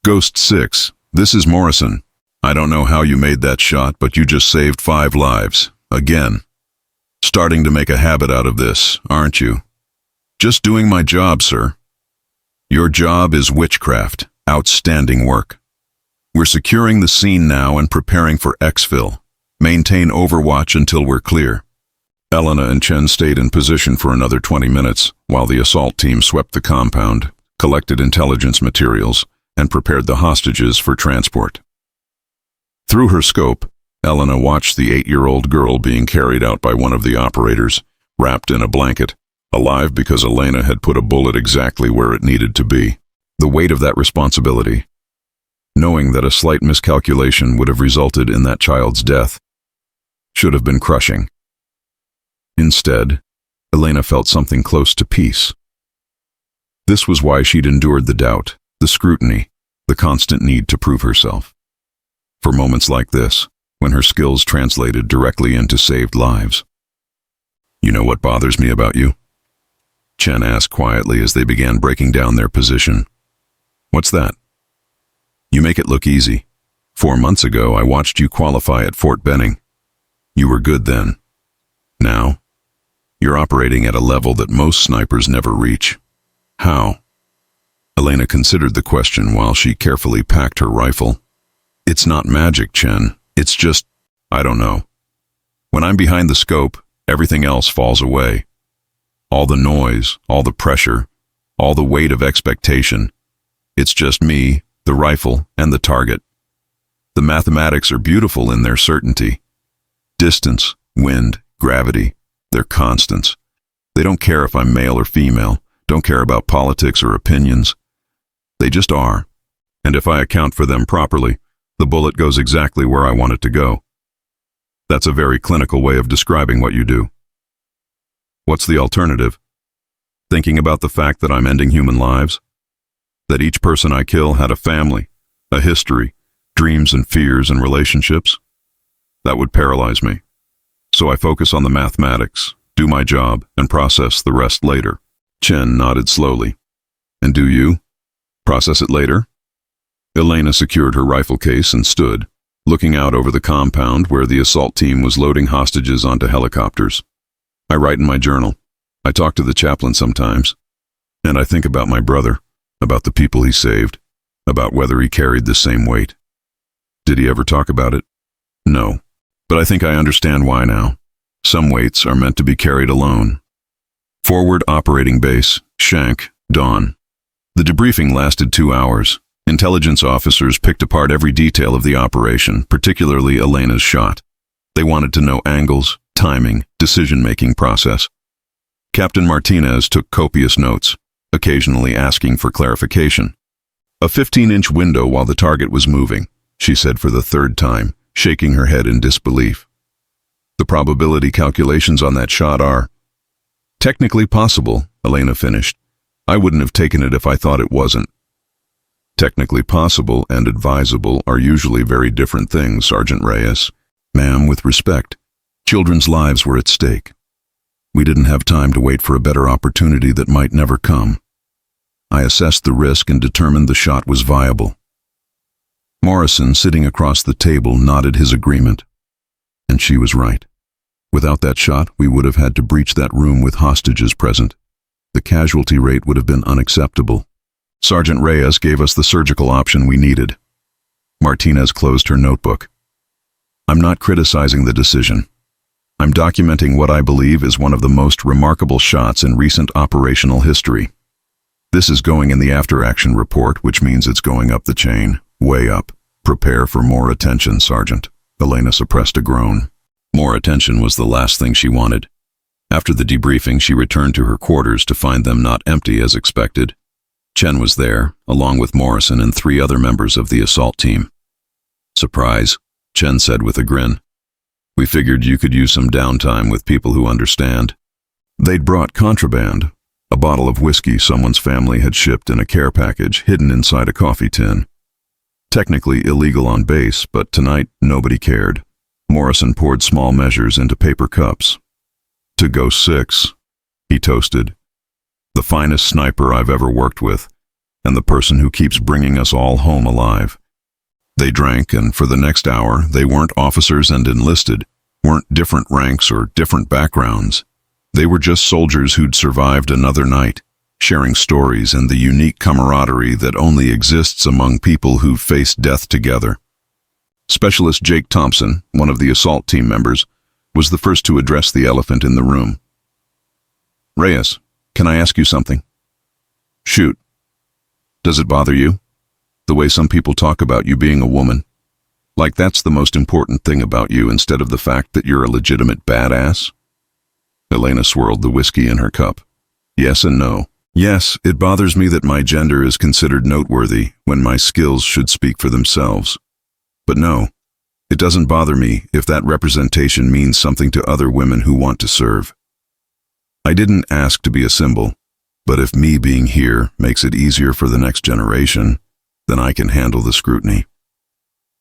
"Ghost 6, this is Morrison. I don't know how you made that shot, but you just saved 5 lives. Again. Starting to make a habit out of this, aren't you?" "Just doing my job, sir." "Your job is witchcraft. Outstanding work. We're securing the scene now and preparing for exfil. Maintain overwatch until we're clear." Elena and Chen stayed in position for another 20 minutes, while the assault team swept the compound, collected intelligence materials, and prepared the hostages for transport. Through her scope, Elena watched the 8-year-old girl being carried out by one of the operators, wrapped in a blanket, alive because Elena had put a bullet exactly where it needed to be. The weight of that responsibility, knowing that a slight miscalculation would have resulted in that child's death, should have been crushing. Instead, Elena felt something close to peace. This was why she'd endured the doubt, the scrutiny, the constant need to prove herself. For moments like this, when her skills translated directly into saved lives. "You know what bothers me about you?" Chen asked quietly as they began breaking down their position. "What's that?" "You make it look easy. 4 months ago, I watched you qualify at Fort Benning. You were good then. Now, you're operating at a level that most snipers never reach. How?" Elena considered the question while she carefully packed her rifle. "It's not magic, Chen. It's just, I don't know. When I'm behind the scope, everything else falls away. All the noise, all the pressure, all the weight of expectation. It's just me, the rifle, and the target. The mathematics are beautiful in their certainty. Distance, wind, gravity, they're constants. They don't care if I'm male or female, don't care about politics or opinions. They just are. And if I account for them properly, the bullet goes exactly where I want it to go. That's a very clinical way of describing what you do. What's the alternative? Thinking about the fact that I'm ending human lives? That each person I kill had a family, a history, dreams and fears and relationships? That would paralyze me. So I focus on the mathematics, do my job, and process the rest later." Chen nodded slowly. "And do you? Process it later?" Elena secured her rifle case and stood, looking out over the compound where the assault team was loading hostages onto helicopters. "I write in my journal. I talk to the chaplain sometimes. And I think about my brother, about the people he saved, about whether he carried the same weight." "Did he ever talk about it?" "No. But I think I understand why now. Some weights are meant to be carried alone." Forward operating base, Shank, dawn. The debriefing lasted 2 hours. Intelligence officers picked apart every detail of the operation, particularly Elena's shot. They wanted to know angles, timing, decision-making process. Captain Martinez took copious notes, occasionally asking for clarification. "A 15-inch window while the target was moving," she said for the 3rd time, shaking her head in disbelief. "The probability calculations on that shot are..." "Technically possible," Elena finished. "I wouldn't have taken it if I thought it wasn't." "Technically possible and advisable are usually very different things, Sergeant Reyes. Ma'am, with respect, children's lives were at stake. We didn't have time to wait for a better opportunity that might never come. I assessed the risk and determined the shot was viable." Morrison, sitting across the table, nodded his agreement. And she was right. Without that shot, we would have had to breach that room with hostages present. The casualty rate would have been unacceptable. Sergeant Reyes gave us the surgical option we needed. Martinez closed her notebook. "I'm not criticizing the decision. I'm documenting what I believe is one of the most remarkable shots in recent operational history. This is going in the after-action report, which means it's going up the chain. Way up. Prepare for more attention, Sergeant. Elena suppressed a groan. More attention was the last thing she wanted. After the debriefing, she returned to her quarters to find them not empty as expected. Chen was there, along with Morrison and 3 other members of the assault team. Surprise, Chen said with a grin. We figured you could use some downtime with people who understand. They'd brought contraband, a bottle of whiskey someone's family had shipped in a care package hidden inside a coffee tin. Technically illegal on base, but tonight nobody cared. Morrison poured small measures into paper cups. To Ghost 6, he toasted. The finest sniper I've ever worked with, and the person who keeps bringing us all home alive. They drank, and for the next hour, they weren't officers and enlisted, weren't different ranks or different backgrounds. They were just soldiers who'd survived another night, sharing stories and the unique camaraderie that only exists among people who've faced death together. Specialist Jake Thompson, one of the assault team members, was the first to address the elephant in the room. Reyes, can I ask you something? Shoot. Does it bother you? The way some people talk about you being a woman? Like that's the most important thing about you instead of the fact that you're a legitimate badass? Elena swirled the whiskey in her cup. Yes and no. Yes, it bothers me that my gender is considered noteworthy when my skills should speak for themselves. But no, it doesn't bother me if that representation means something to other women who want to serve. I didn't ask to be a symbol, but if me being here makes it easier for the next generation, then I can handle the scrutiny.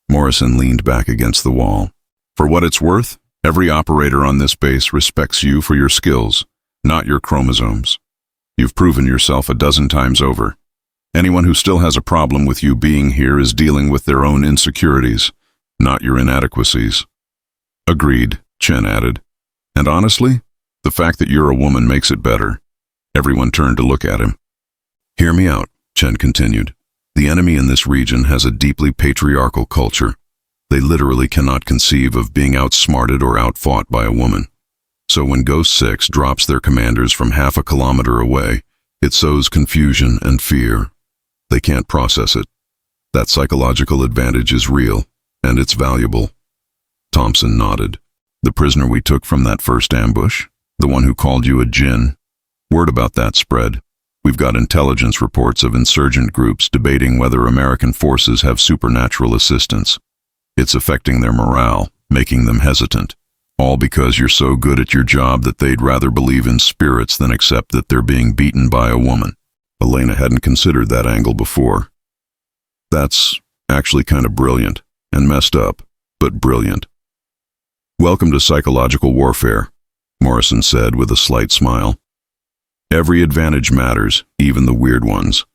Morrison leaned back against the wall. For what it's worth, every operator on this base respects you for your skills, not your chromosomes. You've proven yourself a dozen times over. Anyone who still has a problem with you being here is dealing with their own insecurities, not your inadequacies. Agreed, Chen added. And honestly, the fact that you're a woman makes it better. Everyone turned to look at him. Hear me out, Chen continued. The enemy in this region has a deeply patriarchal culture. They literally cannot conceive of being outsmarted or outfought by a woman. So when Ghost 6 drops their commanders from half a kilometer away, it sows confusion and fear. They can't process it. That psychological advantage is real, and it's valuable. Thompson nodded. The prisoner we took from that first ambush? The one who called you a djinn? Word about that spread. We've got intelligence reports of insurgent groups debating whether American forces have supernatural assistance. It's affecting their morale, making them hesitant. All because you're so good at your job that they'd rather believe in spirits than accept that they're being beaten by a woman. Elena hadn't considered that angle before. That's actually kind of brilliant, and messed up, but brilliant. Welcome to psychological warfare, Morrison said with a slight smile. Every advantage matters, even the weird ones.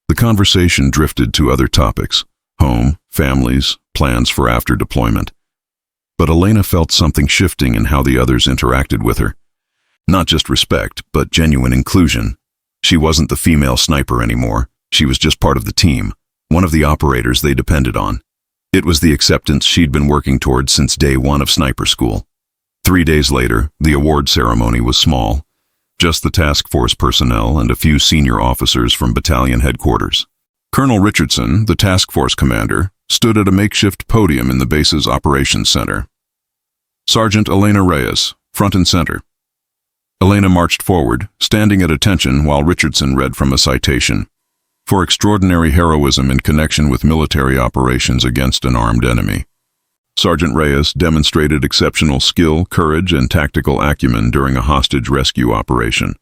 The conversation drifted to other topics: home, families, plans for after deployment. But Elena felt something shifting in how the others interacted with her. Not just respect, but genuine inclusion. She wasn't the female sniper anymore. She was just part of the team, one of the operators they depended on. It was the acceptance she'd been working toward since day one of sniper school. 3 days later, the award ceremony was small. Just the task force personnel and a few senior officers from battalion headquarters. Colonel Richardson, the task force commander, stood at a makeshift podium in the base's operations center. Sergeant Elena Reyes, front and center. Elena marched forward, standing at attention while Richardson read from a citation. For extraordinary heroism in connection with military operations against an armed enemy. Sergeant Reyes demonstrated exceptional skill, courage, and tactical acumen during a hostage rescue operation.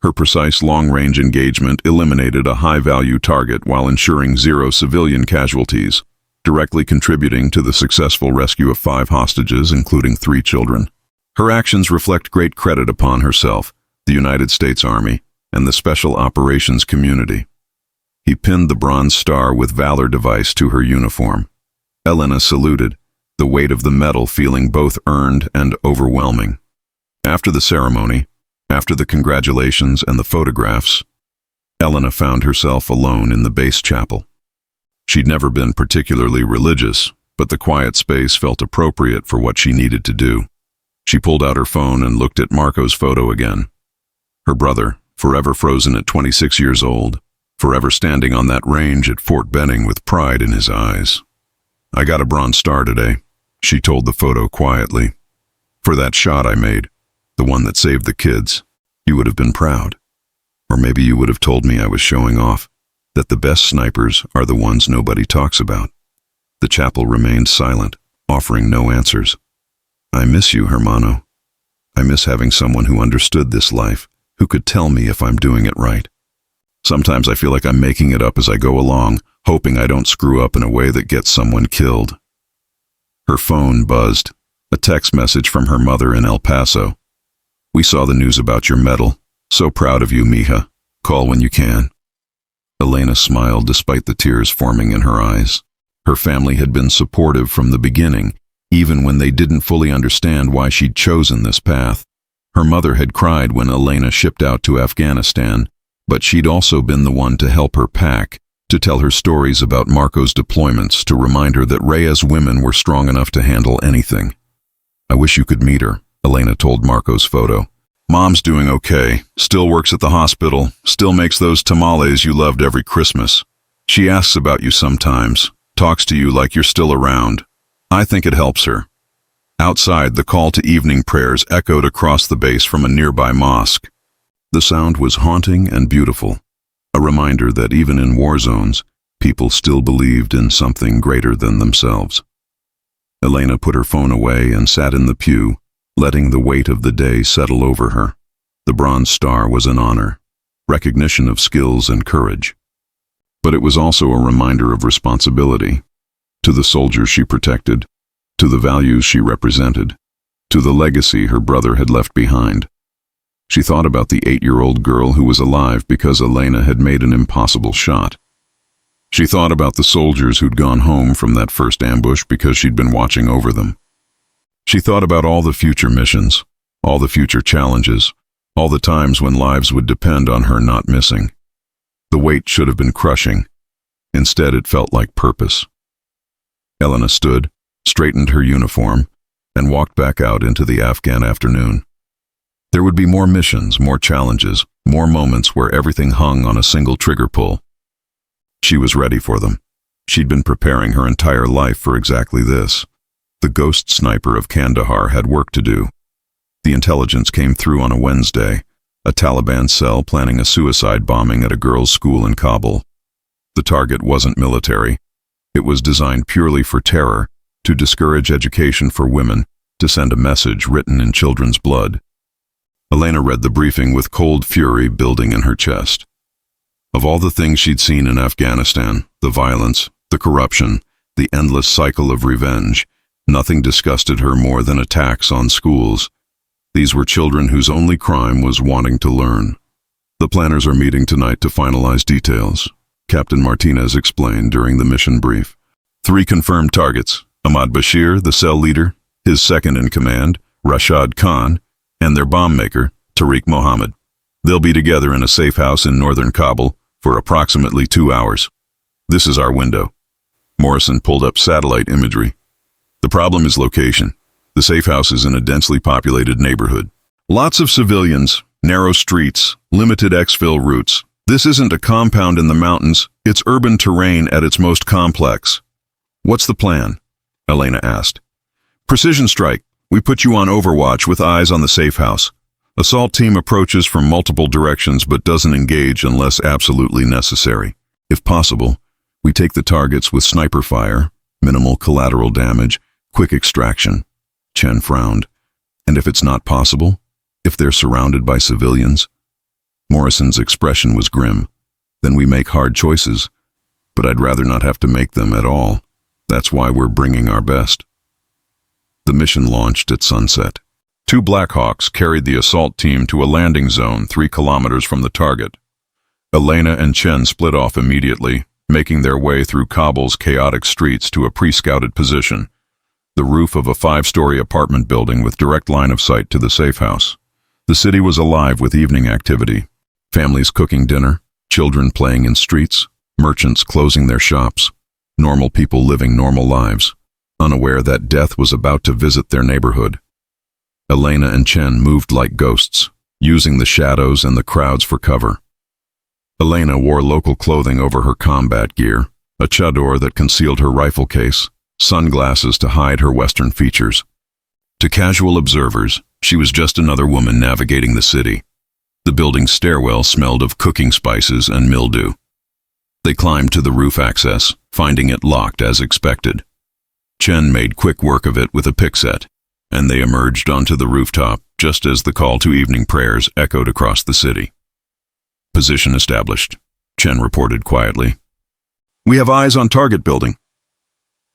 Her precise long-range engagement eliminated a high-value target while ensuring 0 civilian casualties, directly contributing to the successful rescue of 5 hostages, including 3 children. Her actions reflect great credit upon herself, the United States Army, and the Special Operations community. He pinned the Bronze Star with Valor device to her uniform. Elena saluted, the weight of the medal feeling both earned and overwhelming. After the ceremony, after the congratulations and the photographs, Elena found herself alone in the base chapel. She'd never been particularly religious, but the quiet space felt appropriate for what she needed to do. She pulled out her phone and looked at Marco's photo again. Her brother, forever frozen at 26 years old, forever standing on that range at Fort Benning with pride in his eyes. "I got a Bronze Star today," she told the photo quietly. "For that shot I made, the one that saved the kids. You would have been proud. Or maybe you would have told me I was showing off, that the best snipers are the ones nobody talks about." The chapel remained silent, offering no answers. "I miss you, hermano. I miss having someone who understood this life, who could tell me if I'm doing it right. Sometimes I feel like I'm making it up as I go along, hoping I don't screw up in a way that gets someone killed." Her phone buzzed, a text message from her mother in El Paso. "We saw the news about your medal. So proud of you, mija. Call when you can." Elena smiled despite the tears forming in her eyes. Her family had been supportive from the beginning, even when they didn't fully understand why she'd chosen this path. Her mother had cried when Elena shipped out to Afghanistan, but she'd also been the one to help her pack, to tell her stories about Marco's deployments, to remind her that Reyes women were strong enough to handle anything. "I wish you could meet her," Elena told Marco's photo. "Mom's doing okay, still works at the hospital, still makes those tamales you loved every Christmas. She asks about you sometimes, talks to you like you're still around. I think it helps her." Outside, the call to evening prayers echoed across the base from a nearby mosque. The sound was haunting and beautiful, a reminder that even in war zones, people still believed in something greater than themselves. Elena put her phone away and sat in the pew, letting the weight of the day settle over her. The Bronze Star was an honor, recognition of skills and courage. But it was also a reminder of responsibility, to the soldiers she protected, to the values she represented, to the legacy her brother had left behind. She thought about the 8-year-old girl who was alive because Elena had made an impossible shot. She thought about the soldiers who'd gone home from that first ambush because she'd been watching over them. She thought about all the future missions, all the future challenges, all the times when lives would depend on her not missing. The weight should have been crushing. Instead, it felt like purpose. Elena stood, straightened her uniform, and walked back out into the Afghan afternoon. There would be more missions, more challenges, more moments where everything hung on a single trigger pull. She was ready for them. She'd been preparing her entire life for exactly this. The ghost sniper of Kandahar had work to do. The intelligence came through on a Wednesday, a Taliban cell planning a suicide bombing at a girls' school in Kabul. The target wasn't military. It was designed purely for terror, to discourage education for women, to send a message written in children's blood. Elena read the briefing with cold fury building in her chest. Of all the things she'd seen in Afghanistan, the violence, the corruption, the endless cycle of revenge, nothing disgusted her more than attacks on schools. These were children whose only crime was wanting to learn. "The planners are meeting tonight to finalize details," Captain Martinez explained during the mission brief. 3 confirmed targets: Ahmad Bashir, the cell leader, his second in command, Rashad Khan, and their bomb maker, Tariq Mohammed. They'll be together in a safe house in northern Kabul for approximately 2 hours. This is our window. Morrison pulled up satellite imagery. The problem is location. The safe house is in a densely populated neighborhood. Lots of civilians, narrow streets, limited exfil routes. This isn't a compound in the mountains, it's urban terrain at its most complex. "What's the plan?" Elena asked. "Precision strike. We put you on overwatch with eyes on the safe house. Assault team approaches from multiple directions but doesn't engage unless absolutely necessary. If possible, we take the targets with sniper fire, minimal collateral damage, quick extraction." Chen frowned. "And if it's not possible? If they're surrounded by civilians?" Morrison's expression was grim. "Then we make hard choices. But I'd rather not have to make them at all. That's why we're bringing our best." The mission launched at sunset. 2 Blackhawks carried the assault team to a landing zone 3 kilometers from the target. Elena and Chen split off immediately, making their way through Kabul's chaotic streets to a pre-scouted position, the roof of a 5-story apartment building with direct line of sight to the safe house. The city was alive with evening activity. Families cooking dinner, children playing in streets, merchants closing their shops, normal people living normal lives, unaware that death was about to visit their neighborhood. Elena and Chen moved like ghosts, using the shadows and the crowds for cover. Elena wore local clothing over her combat gear, a chador that concealed her rifle case, sunglasses to hide her Western features. To casual observers, she was just another woman navigating the city. The building's stairwell smelled of cooking spices and mildew. They climbed to the roof access, finding it locked as expected. Chen made quick work of it with a pick set, and they emerged onto the rooftop just as the call to evening prayers echoed across the city. Position established, Chen reported quietly. We have eyes on target building.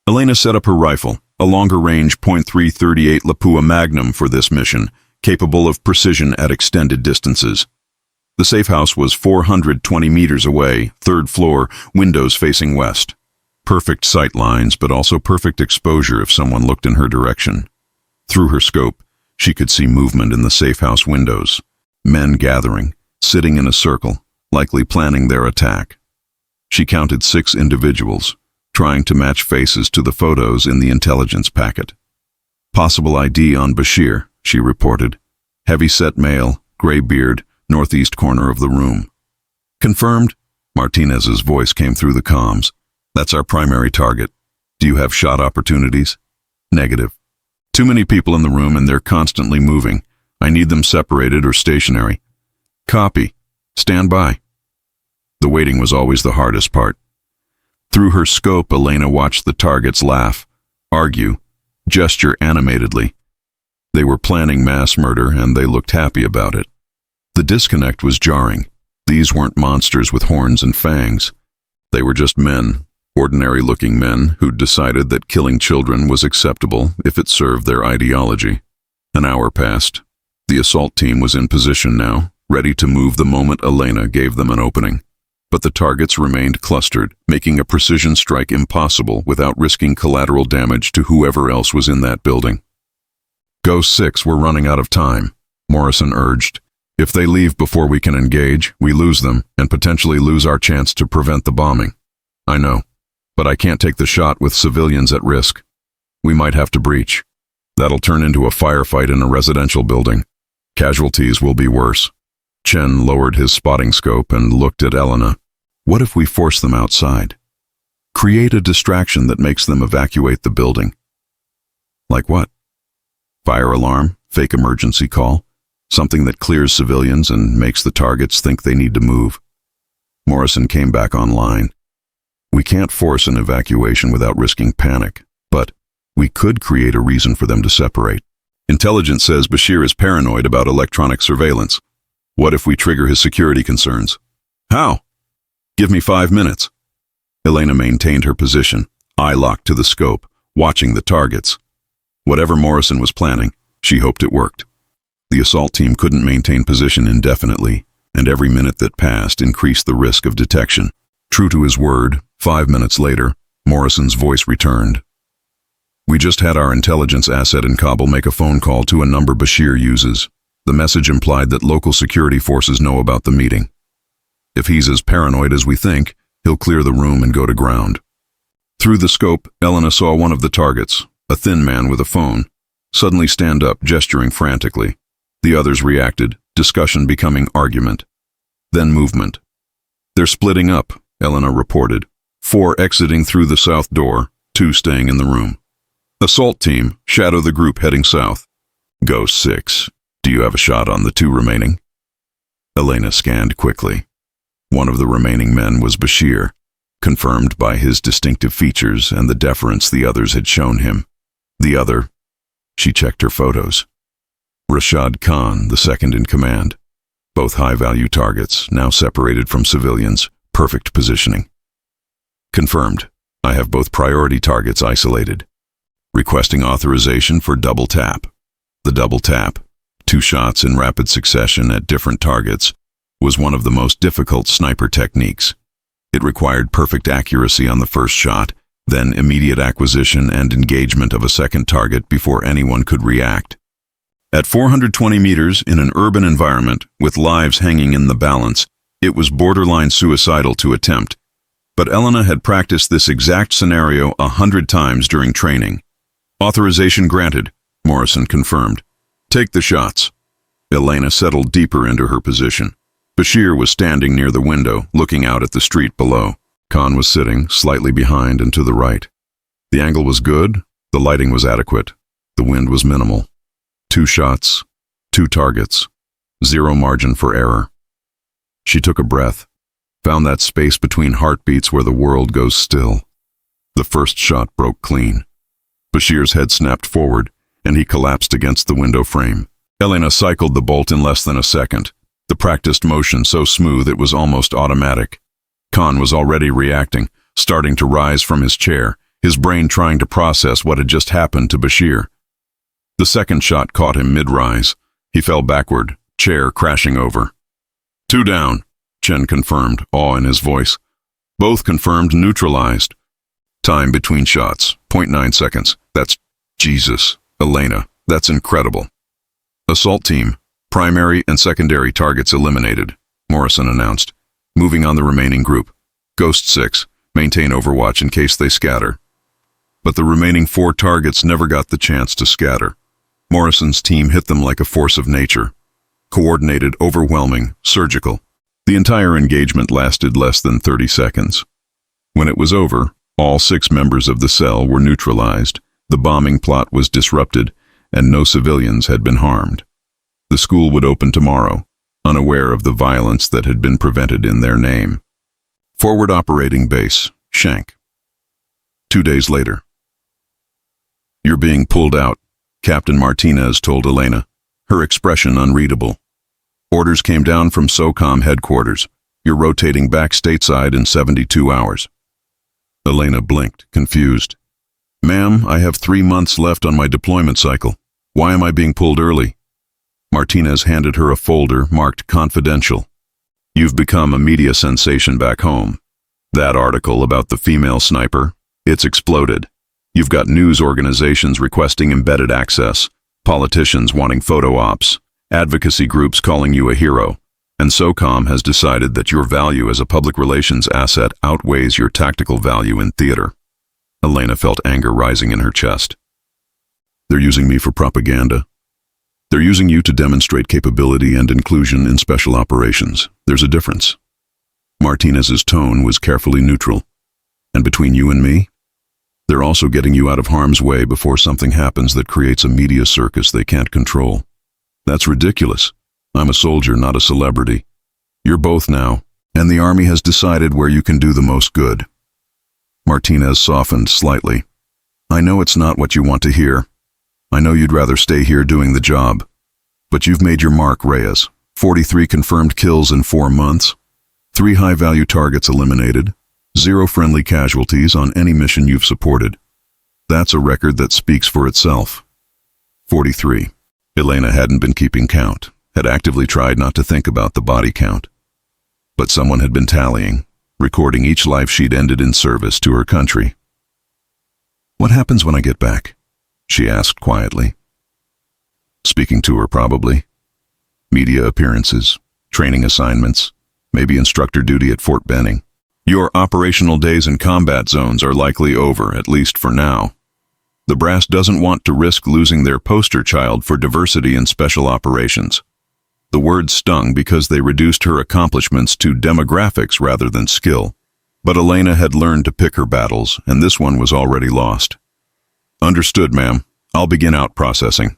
Elena set up her rifle, a longer-range .338 Lapua Magnum for this mission, capable of precision at extended distances. The safe house was 420 meters away, third floor, windows facing west. Perfect sight lines, but also perfect exposure if someone looked in her direction. Through her scope, she could see movement in the safe house windows. Men gathering, sitting in a circle, likely planning their attack. She counted 6 individuals, trying to match faces to the photos in the intelligence packet. Possible ID on Bashir, she reported. Heavy-set male, gray beard, northeast corner of the room. Confirmed? Martinez's voice came through the comms. That's our primary target. Do you have shot opportunities? Negative. Too many people in the room and they're constantly moving. I need them separated or stationary. Copy. Stand by. The waiting was always the hardest part. Through her scope, Elena watched the targets laugh, argue, gesture animatedly. They were planning mass murder and they looked happy about it. The disconnect was jarring. These weren't monsters with horns and fangs. They were just men, ordinary-looking men who'd decided that killing children was acceptable if it served their ideology. An hour passed. The assault team was in position now, ready to move the moment Elena gave them an opening. But the targets remained clustered, making a precision strike impossible without risking collateral damage to whoever else was in that building. Ghost 6 were running out of time, Morrison urged. If they leave before we can engage, we lose them and potentially lose our chance to prevent the bombing. I know, but I can't take the shot with civilians at risk. We might have to breach. That'll turn into a firefight in a residential building. Casualties will be worse. Chen lowered his spotting scope and looked at Elena. What if we force them outside? Create a distraction that makes them evacuate the building. Like what? Fire alarm, fake emergency call, something that clears civilians and makes the targets think they need to move. Morrison came back online. We can't force an evacuation without risking panic, but we could create a reason for them to separate. Intelligence says Bashir is paranoid about electronic surveillance. What if we trigger his security concerns? How? Give me 5 minutes. Elena maintained her position, eye locked to the scope, watching the targets. Whatever Morrison was planning, she hoped it worked. The assault team couldn't maintain position indefinitely, and every minute that passed increased the risk of detection. True to his word, 5 minutes later, Morrison's voice returned. We just had our intelligence asset in Kabul make a phone call to a number Bashir uses. The message implied that local security forces know about the meeting. If he's as paranoid as we think, he'll clear the room and go to ground. Through the scope, Elena saw one of the targets, a thin man with a phone, suddenly stand up, gesturing frantically. The others reacted, discussion becoming argument. Then movement. They're splitting up, Elena reported. 4 exiting through the south door, 2 staying in the room. Assault team, shadow the group heading south. Ghost 6, do you have a shot on the 2 remaining? Elena scanned quickly. One of the remaining men was Bashir, confirmed by his distinctive features and the deference the others had shown him. The other, she checked her photos. Rashad Khan, the second in command. Both high-value targets, now separated from civilians, perfect positioning. Confirmed. I have both priority targets isolated. Requesting authorization for double tap. The double tap, 2 shots in rapid succession at different targets, was one of the most difficult sniper techniques. It required perfect accuracy on the first shot, then immediate acquisition and engagement of a second target before anyone could react. At 420 meters in an urban environment, with lives hanging in the balance, it was borderline suicidal to attempt. But Elena had practiced this exact scenario 100 times during training. Authorization granted, Morrison confirmed. Take the shots. Elena settled deeper into her position. Bashir was standing near the window, looking out at the street below. Khan was sitting, slightly behind and to the right. The angle was good, the lighting was adequate, the wind was minimal. 2 shots, 2 targets, 0 margin for error. She took a breath, found that space between heartbeats where the world goes still. The first shot broke clean. Bashir's head snapped forward, and he collapsed against the window frame. Elena cycled the bolt in less than a second, the practiced motion so smooth it was almost automatic. Khan was already reacting, starting to rise from his chair, his brain trying to process what had just happened to Bashir. The second shot caught him mid-rise. He fell backward, chair crashing over. 2 down, Chen confirmed, awe in his voice. Both confirmed neutralized. Time between shots, 0.9 seconds. That's Jesus, Elena, that's incredible. Assault team, primary and secondary targets eliminated, Morrison announced. Moving on the remaining group. Ghost 6, maintain overwatch in case they scatter. But the remaining 4 targets never got the chance to scatter. Morrison's team hit them like a force of nature. Coordinated, overwhelming, surgical. The entire engagement lasted less than 30 seconds. When it was over, all 6 members of the cell were neutralized, the bombing plot was disrupted, and no civilians had been harmed. The school would open tomorrow, unaware of the violence that had been prevented in their name. Forward operating base, Shank. 2 days later. You're being pulled out, Captain Martinez told Elena, her expression unreadable. Orders came down from SOCOM headquarters. You're rotating back stateside in 72 hours. Elena blinked, confused. Ma'am, I have 3 months left on my deployment cycle. Why am I being pulled early? Martinez handed her a folder marked confidential. You've become a media sensation back home. That article about the female sniper, it's exploded. You've got news organizations requesting embedded access, politicians wanting photo ops, advocacy groups calling you a hero, and SOCOM has decided that your value as a public relations asset outweighs your tactical value in theater. Elena felt anger rising in her chest. They're using me for propaganda. They're using you to demonstrate capability and inclusion in special operations. There's a difference. Martinez's tone was carefully neutral. And between you and me, they're also getting you out of harm's way before something happens that creates a media circus they can't control. That's ridiculous. I'm a soldier, not a celebrity. You're both now, and the Army has decided where you can do the most good. Martinez softened slightly. I know it's not what you want to hear. I know you'd rather stay here doing the job. But you've made your mark, Reyes. 43 confirmed kills in 4 months. 3 high-value targets eliminated. 0 friendly casualties on any mission you've supported. That's a record that speaks for itself. 43. Elena hadn't been keeping count, had actively tried not to think about the body count. But someone had been tallying, recording each life she'd ended in service to her country. What happens when I get back? She asked quietly. Speaking to her, probably. Media appearances, training assignments, maybe instructor duty at Fort Benning. Your operational days in combat zones are likely over, at least for now. The brass doesn't want to risk losing their poster child for diversity in special operations. The words stung because they reduced her accomplishments to demographics rather than skill. But Elena had learned to pick her battles, and this one was already lost. Understood, ma'am. I'll begin out processing.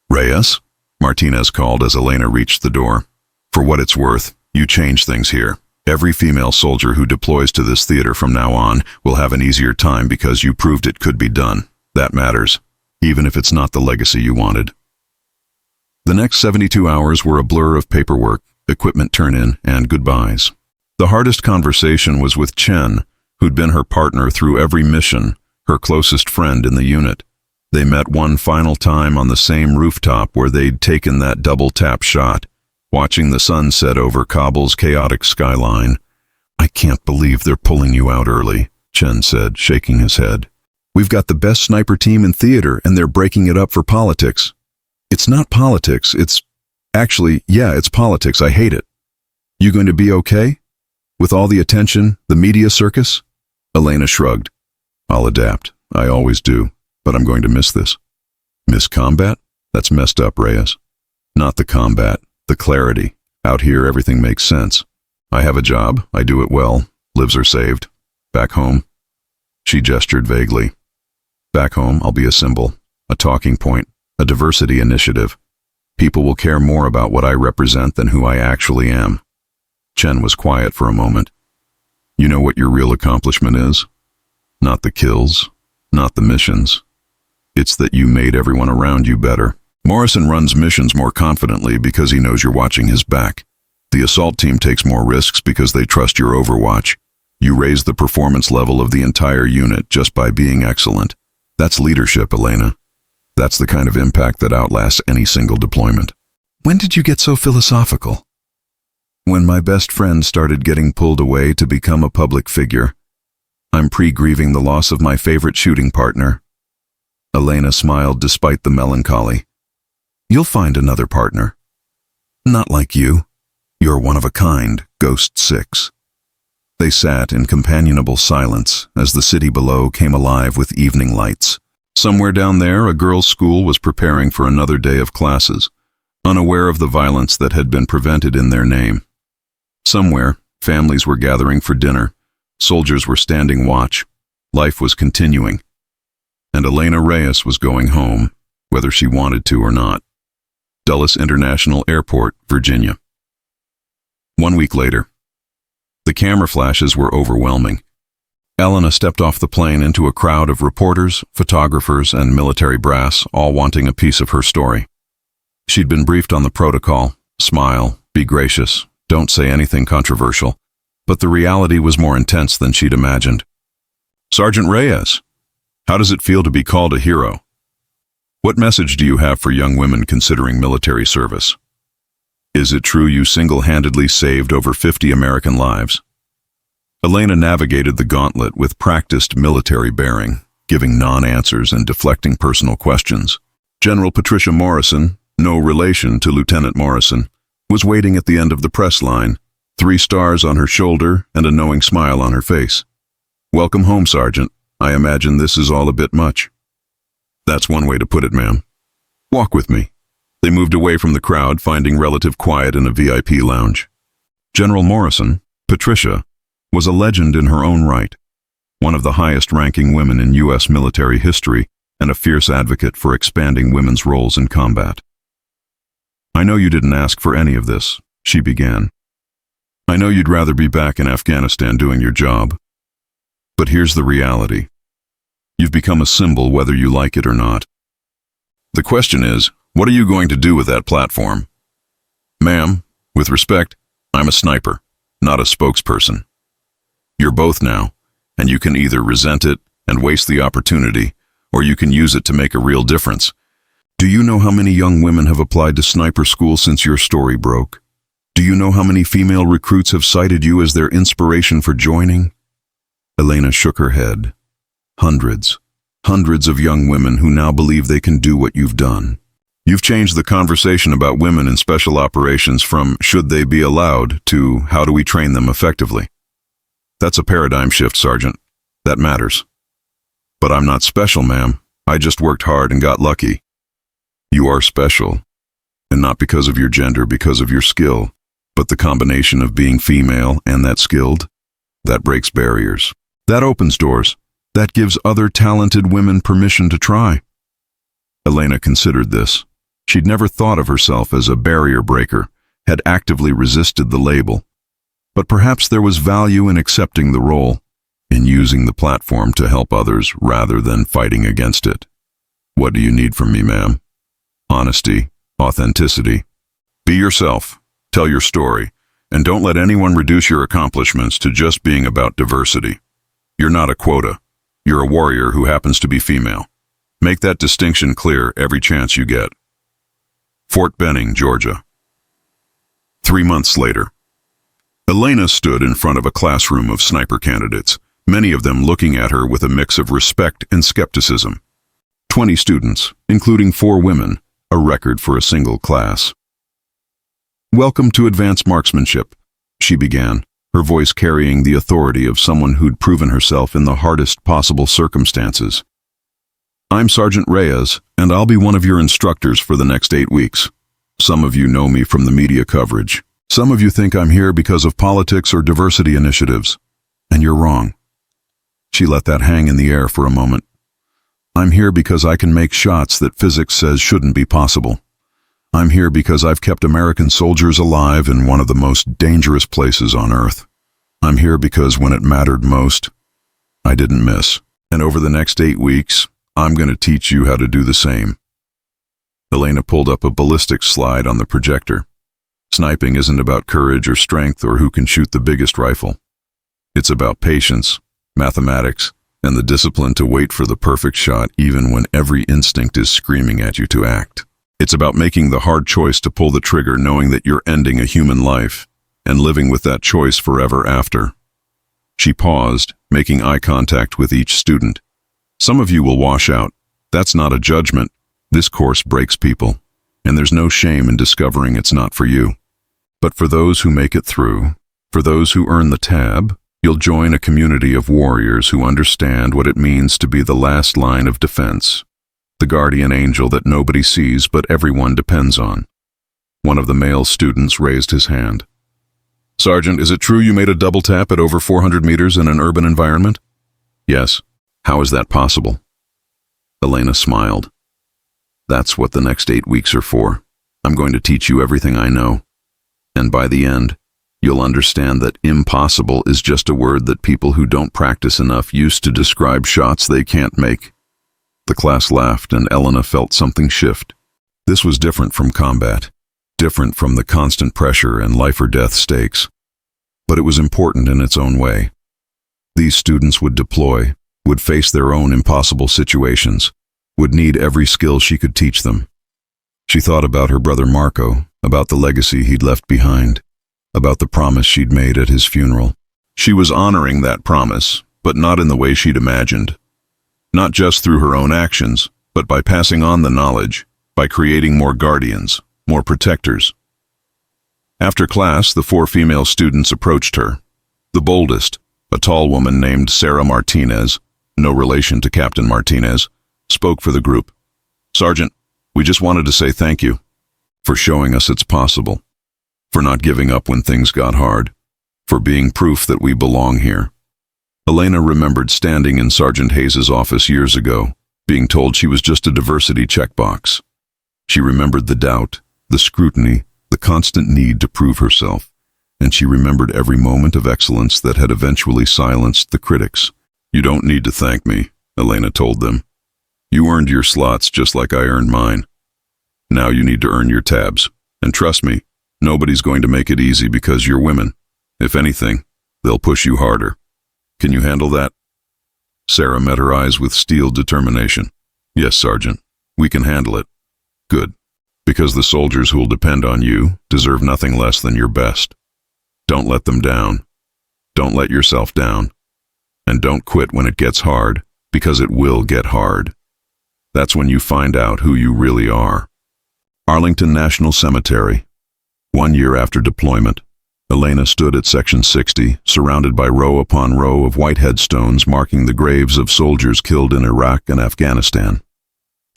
Reyes? Martinez called as Elena reached the door. For what it's worth, you change things here. Every female soldier who deploys to this theater from now on will have an easier time because you proved it could be done. That matters, even if it's not the legacy you wanted. The next 72 hours were a blur of paperwork, equipment turn-in, and goodbyes. The hardest conversation was with Chen, who'd been her partner through every mission, her closest friend in the unit. They met one final time on the same rooftop where they'd taken that double-tap shot, watching the sun set over Kabul's chaotic skyline. I can't believe they're pulling you out early, Chen said, shaking his head. We've got the best sniper team in theater, and they're breaking it up for politics. It's not politics, it's politics. I hate it. You going to be okay? With all the attention, the media circus? Elena shrugged. I'll adapt. I always do. But I'm going to miss this. Miss combat? That's messed up, Reyes. Not the combat, the clarity. Out here, everything makes sense. I have a job, I do it well, lives are saved. Back home? She gestured vaguely. Back home, I'll be a symbol, a talking point, a diversity initiative. People will care more about what I represent than who I actually am. Chen was quiet for a moment. You know what your real accomplishment is? Not the kills, not the missions. It's that you made everyone around you better. Morrison runs missions more confidently because he knows you're watching his back. The assault team takes more risks because they trust your overwatch. You raise the performance level of the entire unit just by being excellent. That's leadership, Elena. That's the kind of impact that outlasts any single deployment. When did you get so philosophical? When my best friend started getting pulled away to become a public figure. I'm pre-grieving the loss of my favorite shooting partner. Elena smiled despite the melancholy. You'll find another partner. Not like you. You're one of a kind, Ghost 6. They sat in companionable silence as the city below came alive with evening lights. Somewhere down there, a girls' school was preparing for another day of classes, unaware of the violence that had been prevented in their name. Somewhere, families were gathering for dinner, soldiers were standing watch, life was continuing, and Elena Reyes was going home, whether she wanted to or not. Dulles International Airport, Virginia. 1 week later. The camera flashes were overwhelming. Elena stepped off the plane into a crowd of reporters, photographers, and military brass, all wanting a piece of her story. She'd been briefed on the protocol: smile, be gracious, don't say anything controversial. But the reality was more intense than she'd imagined. Sergeant Reyes, how does it feel to be called a hero? What message do you have for young women considering military service? Is it true you single-handedly saved over 50 American lives? Elena navigated the gauntlet with practiced military bearing, giving non-answers and deflecting personal questions. General Patricia Morrison, no relation to Lieutenant Morrison, was waiting at the end of the press line, 3 stars on her shoulder and a knowing smile on her face. Welcome home, Sergeant. I imagine this is all a bit much. That's one way to put it, ma'am. Walk with me. They moved away from the crowd, finding relative quiet in a VIP lounge. General Morrison, Patricia, was a legend in her own right, one of the highest-ranking women in U.S. military history and a fierce advocate for expanding women's roles in combat. I know you didn't ask for any of this, she began. I know you'd rather be back in Afghanistan doing your job. But here's the reality. You've become a symbol whether you like it or not. The question is, what are you going to do with that platform? Ma'am, with respect, I'm a sniper, not a spokesperson. You're both now, and you can either resent it and waste the opportunity, or you can use it to make a real difference. Do you know how many young women have applied to sniper school since your story broke? Do you know how many female recruits have cited you as their inspiration for joining? Elena shook her head. Hundreds of young women who now believe they can do what you've done. You've changed the conversation about women in special operations from should they be allowed to how do we train them effectively. That's a paradigm shift, Sergeant. That matters. But I'm not special, ma'am. I just worked hard and got lucky. You are special. And not because of your gender, because of your skill. But the combination of being female and that skilled, that breaks barriers. That opens doors. That gives other talented women permission to try. Elena considered this. She'd never thought of herself as a barrier breaker, had actively resisted the label. But perhaps there was value in accepting the role, in using the platform to help others rather than fighting against it. What do you need from me, ma'am? Honesty, authenticity. Be yourself, tell your story, and don't let anyone reduce your accomplishments to just being about diversity. You're not a quota. You're a warrior who happens to be female. Make that distinction clear every chance you get. Fort Benning, Georgia. 3 months later. Elena stood in front of a classroom of sniper candidates, many of them looking at her with a mix of respect and skepticism. 20 students, including 4 women, a record for a single class. Welcome to advanced marksmanship, she began, her voice carrying the authority of someone who'd proven herself in the hardest possible circumstances. I'm Sergeant Reyes, and I'll be one of your instructors for the next 8 weeks. Some of you know me from the media coverage. Some of you think I'm here because of politics or diversity initiatives, and you're wrong. She let that hang in the air for a moment. I'm here because I can make shots that physics says shouldn't be possible. I'm here because I've kept American soldiers alive in one of the most dangerous places on Earth. I'm here because when it mattered most, I didn't miss. And over the next 8 weeks, I'm going to teach you how to do the same. Elena pulled up a ballistics slide on the projector. Sniping isn't about courage or strength or who can shoot the biggest rifle. It's about patience, mathematics, and the discipline to wait for the perfect shot even when every instinct is screaming at you to act. It's about making the hard choice to pull the trigger knowing that you're ending a human life and living with that choice forever after. She paused, making eye contact with each student. Some of you will wash out. That's not a judgment. This course breaks people, and there's no shame in discovering it's not for you. But for those who make it through, for those who earn the tab, you'll join a community of warriors who understand what it means to be the last line of defense, the guardian angel that nobody sees but everyone depends on. One of the male students raised his hand. Sergeant, is it true you made a double tap at over 400 meters in an urban environment? Yes. How is that possible? Elena smiled. That's what the next 8 weeks are for. I'm going to teach you everything I know. And by the end, you'll understand that impossible is just a word that people who don't practice enough use to describe shots they can't make. The class laughed and Elena felt something shift. This was different from combat, different from the constant pressure and life or death stakes. But it was important in its own way. These students would deploy, would face their own impossible situations, would need every skill she could teach them. She thought about her brother Marco, about the legacy he'd left behind, about the promise she'd made at his funeral. She was honoring that promise, but not in the way she'd imagined. Not just through her own actions, but by passing on the knowledge, by creating more guardians, more protectors. After class, the 4 female students approached her. The boldest, a tall woman named Sarah Martinez, no relation to Captain Martinez, spoke for the group. Sergeant, we just wanted to say thank you for showing us it's possible, for not giving up when things got hard, for being proof that we belong here. Elena remembered standing in Sergeant Hayes's office years ago, being told she was just a diversity checkbox. She remembered the doubt, the scrutiny, the constant need to prove herself, and she remembered every moment of excellence that had eventually silenced the critics. You don't need to thank me, Elena told them. You earned your slots just like I earned mine. Now you need to earn your tabs. And trust me, nobody's going to make it easy because you're women. If anything, they'll push you harder. Can you handle that? Sarah met her eyes with steel determination. Yes, Sergeant, we can handle it. Good. Because the soldiers who'll depend on you deserve nothing less than your best. Don't let them down. Don't let yourself down. And don't quit when it gets hard, because it will get hard. That's when you find out who you really are. Arlington National Cemetery. 1 year after deployment, Elena stood at Section 60, surrounded by row upon row of white headstones marking the graves of soldiers killed in Iraq and Afghanistan.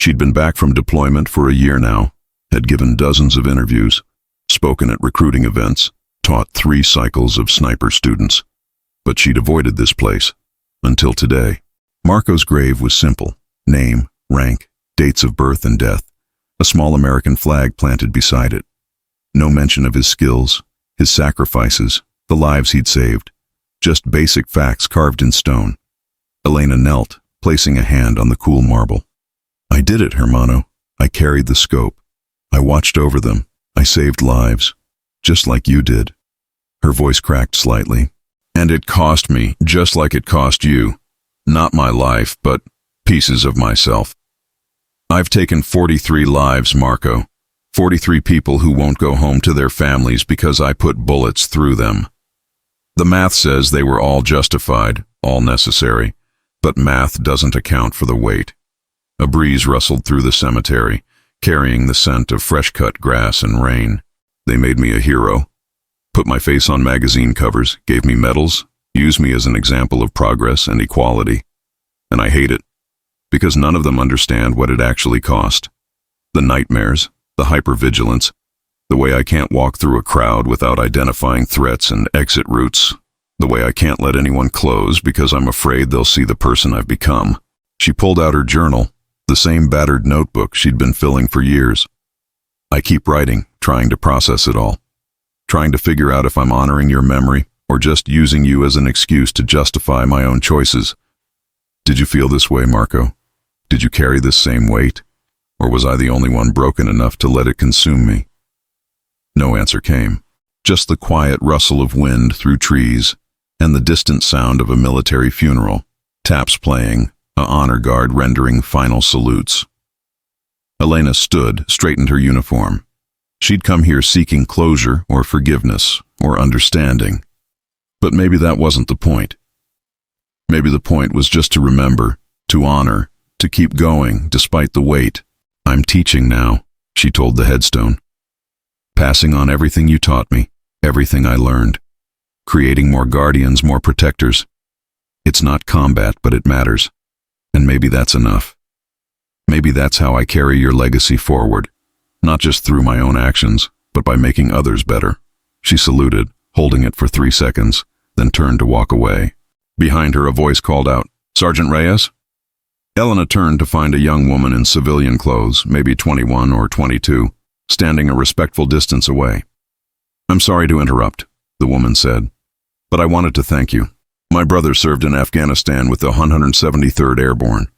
She'd been back from deployment for a year now, had given dozens of interviews, spoken at recruiting events, taught 3 cycles of sniper students. But she'd avoided this place, until today. Marco's grave was simple: name, rank, dates of birth and death, a small American flag planted beside it. No mention of his skills, his sacrifices, the lives he'd saved, just basic facts carved in stone. Elena knelt, placing a hand on the cool marble. I did it, Hermano. I carried the scope. I watched over them. I saved lives, just like you did. Her voice cracked slightly. And it cost me, just like it cost you. Not my life, but pieces of myself. I've taken 43 lives, Marco. 43 people who won't go home to their families because I put bullets through them. The math says they were all justified, all necessary, but math doesn't account for the weight. A breeze rustled through the cemetery, carrying the scent of fresh-cut grass and rain. They made me a hero, put my face on magazine covers, gave me medals, used me as an example of progress and equality. And I hate it, because none of them understand what it actually cost. The nightmares, the hypervigilance, The way I can't walk through a crowd without identifying threats and exit routes. The way I can't let anyone close because I'm afraid they'll see the person I've become. She pulled out her journal, the same battered notebook she'd been filling for years. I keep writing, trying to process it all. Trying to figure out if I'm honoring your memory or just using you as an excuse to justify my own choices. Did you feel this way, Marco? Did you carry this same weight? Or was I the only one broken enough to let it consume me? No answer came. Just the quiet rustle of wind through trees and the distant sound of a military funeral, taps playing, a honor guard rendering final salutes. Elena stood, straightened her uniform. She'd come here seeking closure or forgiveness or understanding. But maybe that wasn't the point. Maybe the point was just to remember, to honor, to keep going despite the weight. I'm teaching now, she told the headstone. Passing on everything you taught me, everything I learned. Creating more guardians, more protectors. It's not combat, but it matters. And maybe that's enough. Maybe that's how I carry your legacy forward, not just through my own actions, but by making others better. She saluted, holding it for 3 seconds, then turned to walk away. Behind her, a voice called out, "Sergeant Reyes?" Elena turned to find a young woman in civilian clothes, maybe 21 or 22, standing a respectful distance away. "I'm sorry to interrupt," the woman said, "but I wanted to thank you. My brother served in Afghanistan with the 173rd Airborne.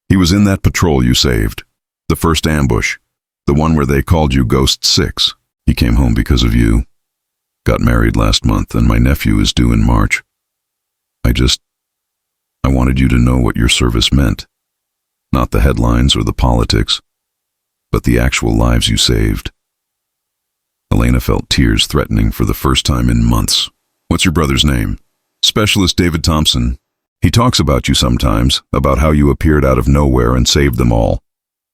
He was in that patrol you saved, the first ambush, the one where they called you Ghost 6. He came home because of you. Got married last month, and my nephew is due in March. I wanted you to know what your service meant. Not the headlines or the politics, but the actual lives you saved." Elena felt tears threatening for the first time in months. "What's your brother's name?" "Specialist David Thompson. He talks about you sometimes, about how you appeared out of nowhere and saved them all.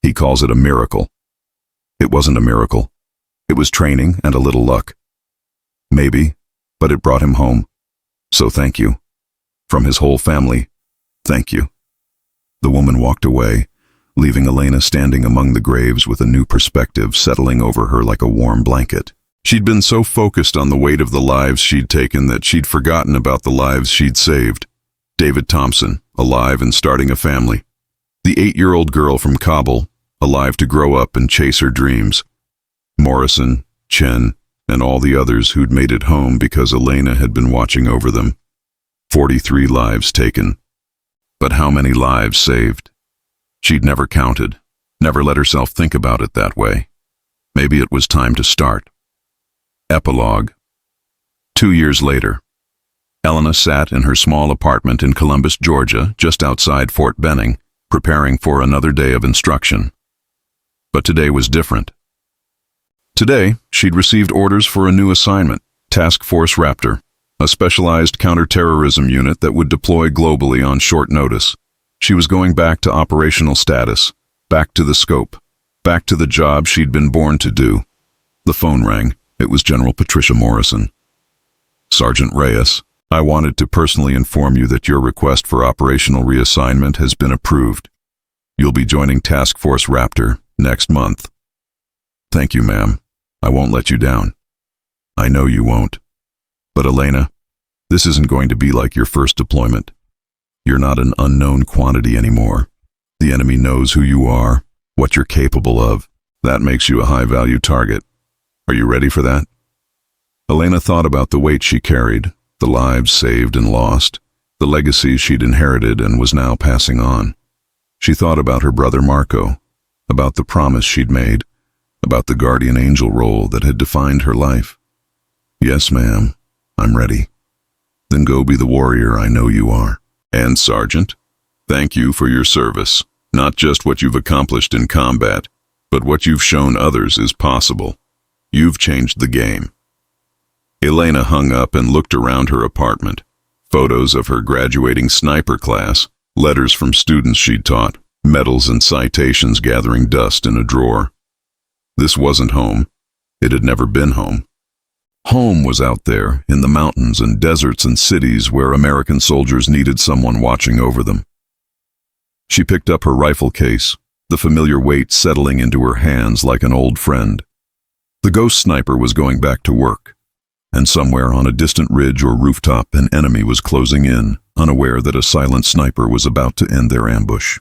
He calls it a miracle. It wasn't a miracle. It was training and a little luck. Maybe, but it brought him home. So thank you. From his whole family, thank you." The woman walked away, leaving Elena standing among the graves with a new perspective settling over her like a warm blanket. She'd been so focused on the weight of the lives she'd taken that she'd forgotten about the lives she'd saved. David Thompson, alive and starting a family. The 8-year-old girl from Kabul, alive to grow up and chase her dreams. Morrison, Chen, and all the others who'd made it home because Elena had been watching over them. 43 lives taken. But how many lives saved? She'd never counted, never let herself think about it that way. Maybe it was time to start. Epilogue. 2 years later. Elena sat in her small apartment in Columbus, Georgia, just outside Fort Benning, preparing for another day of instruction. But today was different. Today, she'd received orders for a new assignment, Task Force Raptor, a specialized counterterrorism unit that would deploy globally on short notice. She was going back to operational status, back to the scope, back to the job she'd been born to do. The phone rang. It was General Patricia Morrison. "Sergeant Reyes, I wanted to personally inform you that your request for operational reassignment has been approved. You'll be joining Task Force Raptor next month." "Thank you, ma'am. I won't let you down." "I know you won't. But Elena, this isn't going to be like your first deployment. You're not an unknown quantity anymore. The enemy knows who you are, what you're capable of. That makes you a high-value target. Are you ready for that?" Elena thought about the weight she carried, the lives saved and lost, the legacy she'd inherited and was now passing on. She thought about her brother Marco, about the promise she'd made, about the guardian angel role that had defined her life. "Yes, ma'am, I'm ready." "Then go be the warrior I know you are." "And Sergeant, thank you for your service, not just what you've accomplished in combat, but what you've shown others is possible. You've changed the game." Elena hung up and looked around her apartment. Photos of her graduating sniper class, letters from students she'd taught, medals and citations gathering dust in a drawer. This wasn't home. It had never been home. Home was out there, in the mountains and deserts and cities where American soldiers needed someone watching over them. She picked up her rifle case, the familiar weight settling into her hands like an old friend. The ghost sniper was going back to work, and somewhere on a distant ridge or rooftop an enemy was closing in, unaware that a silent sniper was about to end their ambush.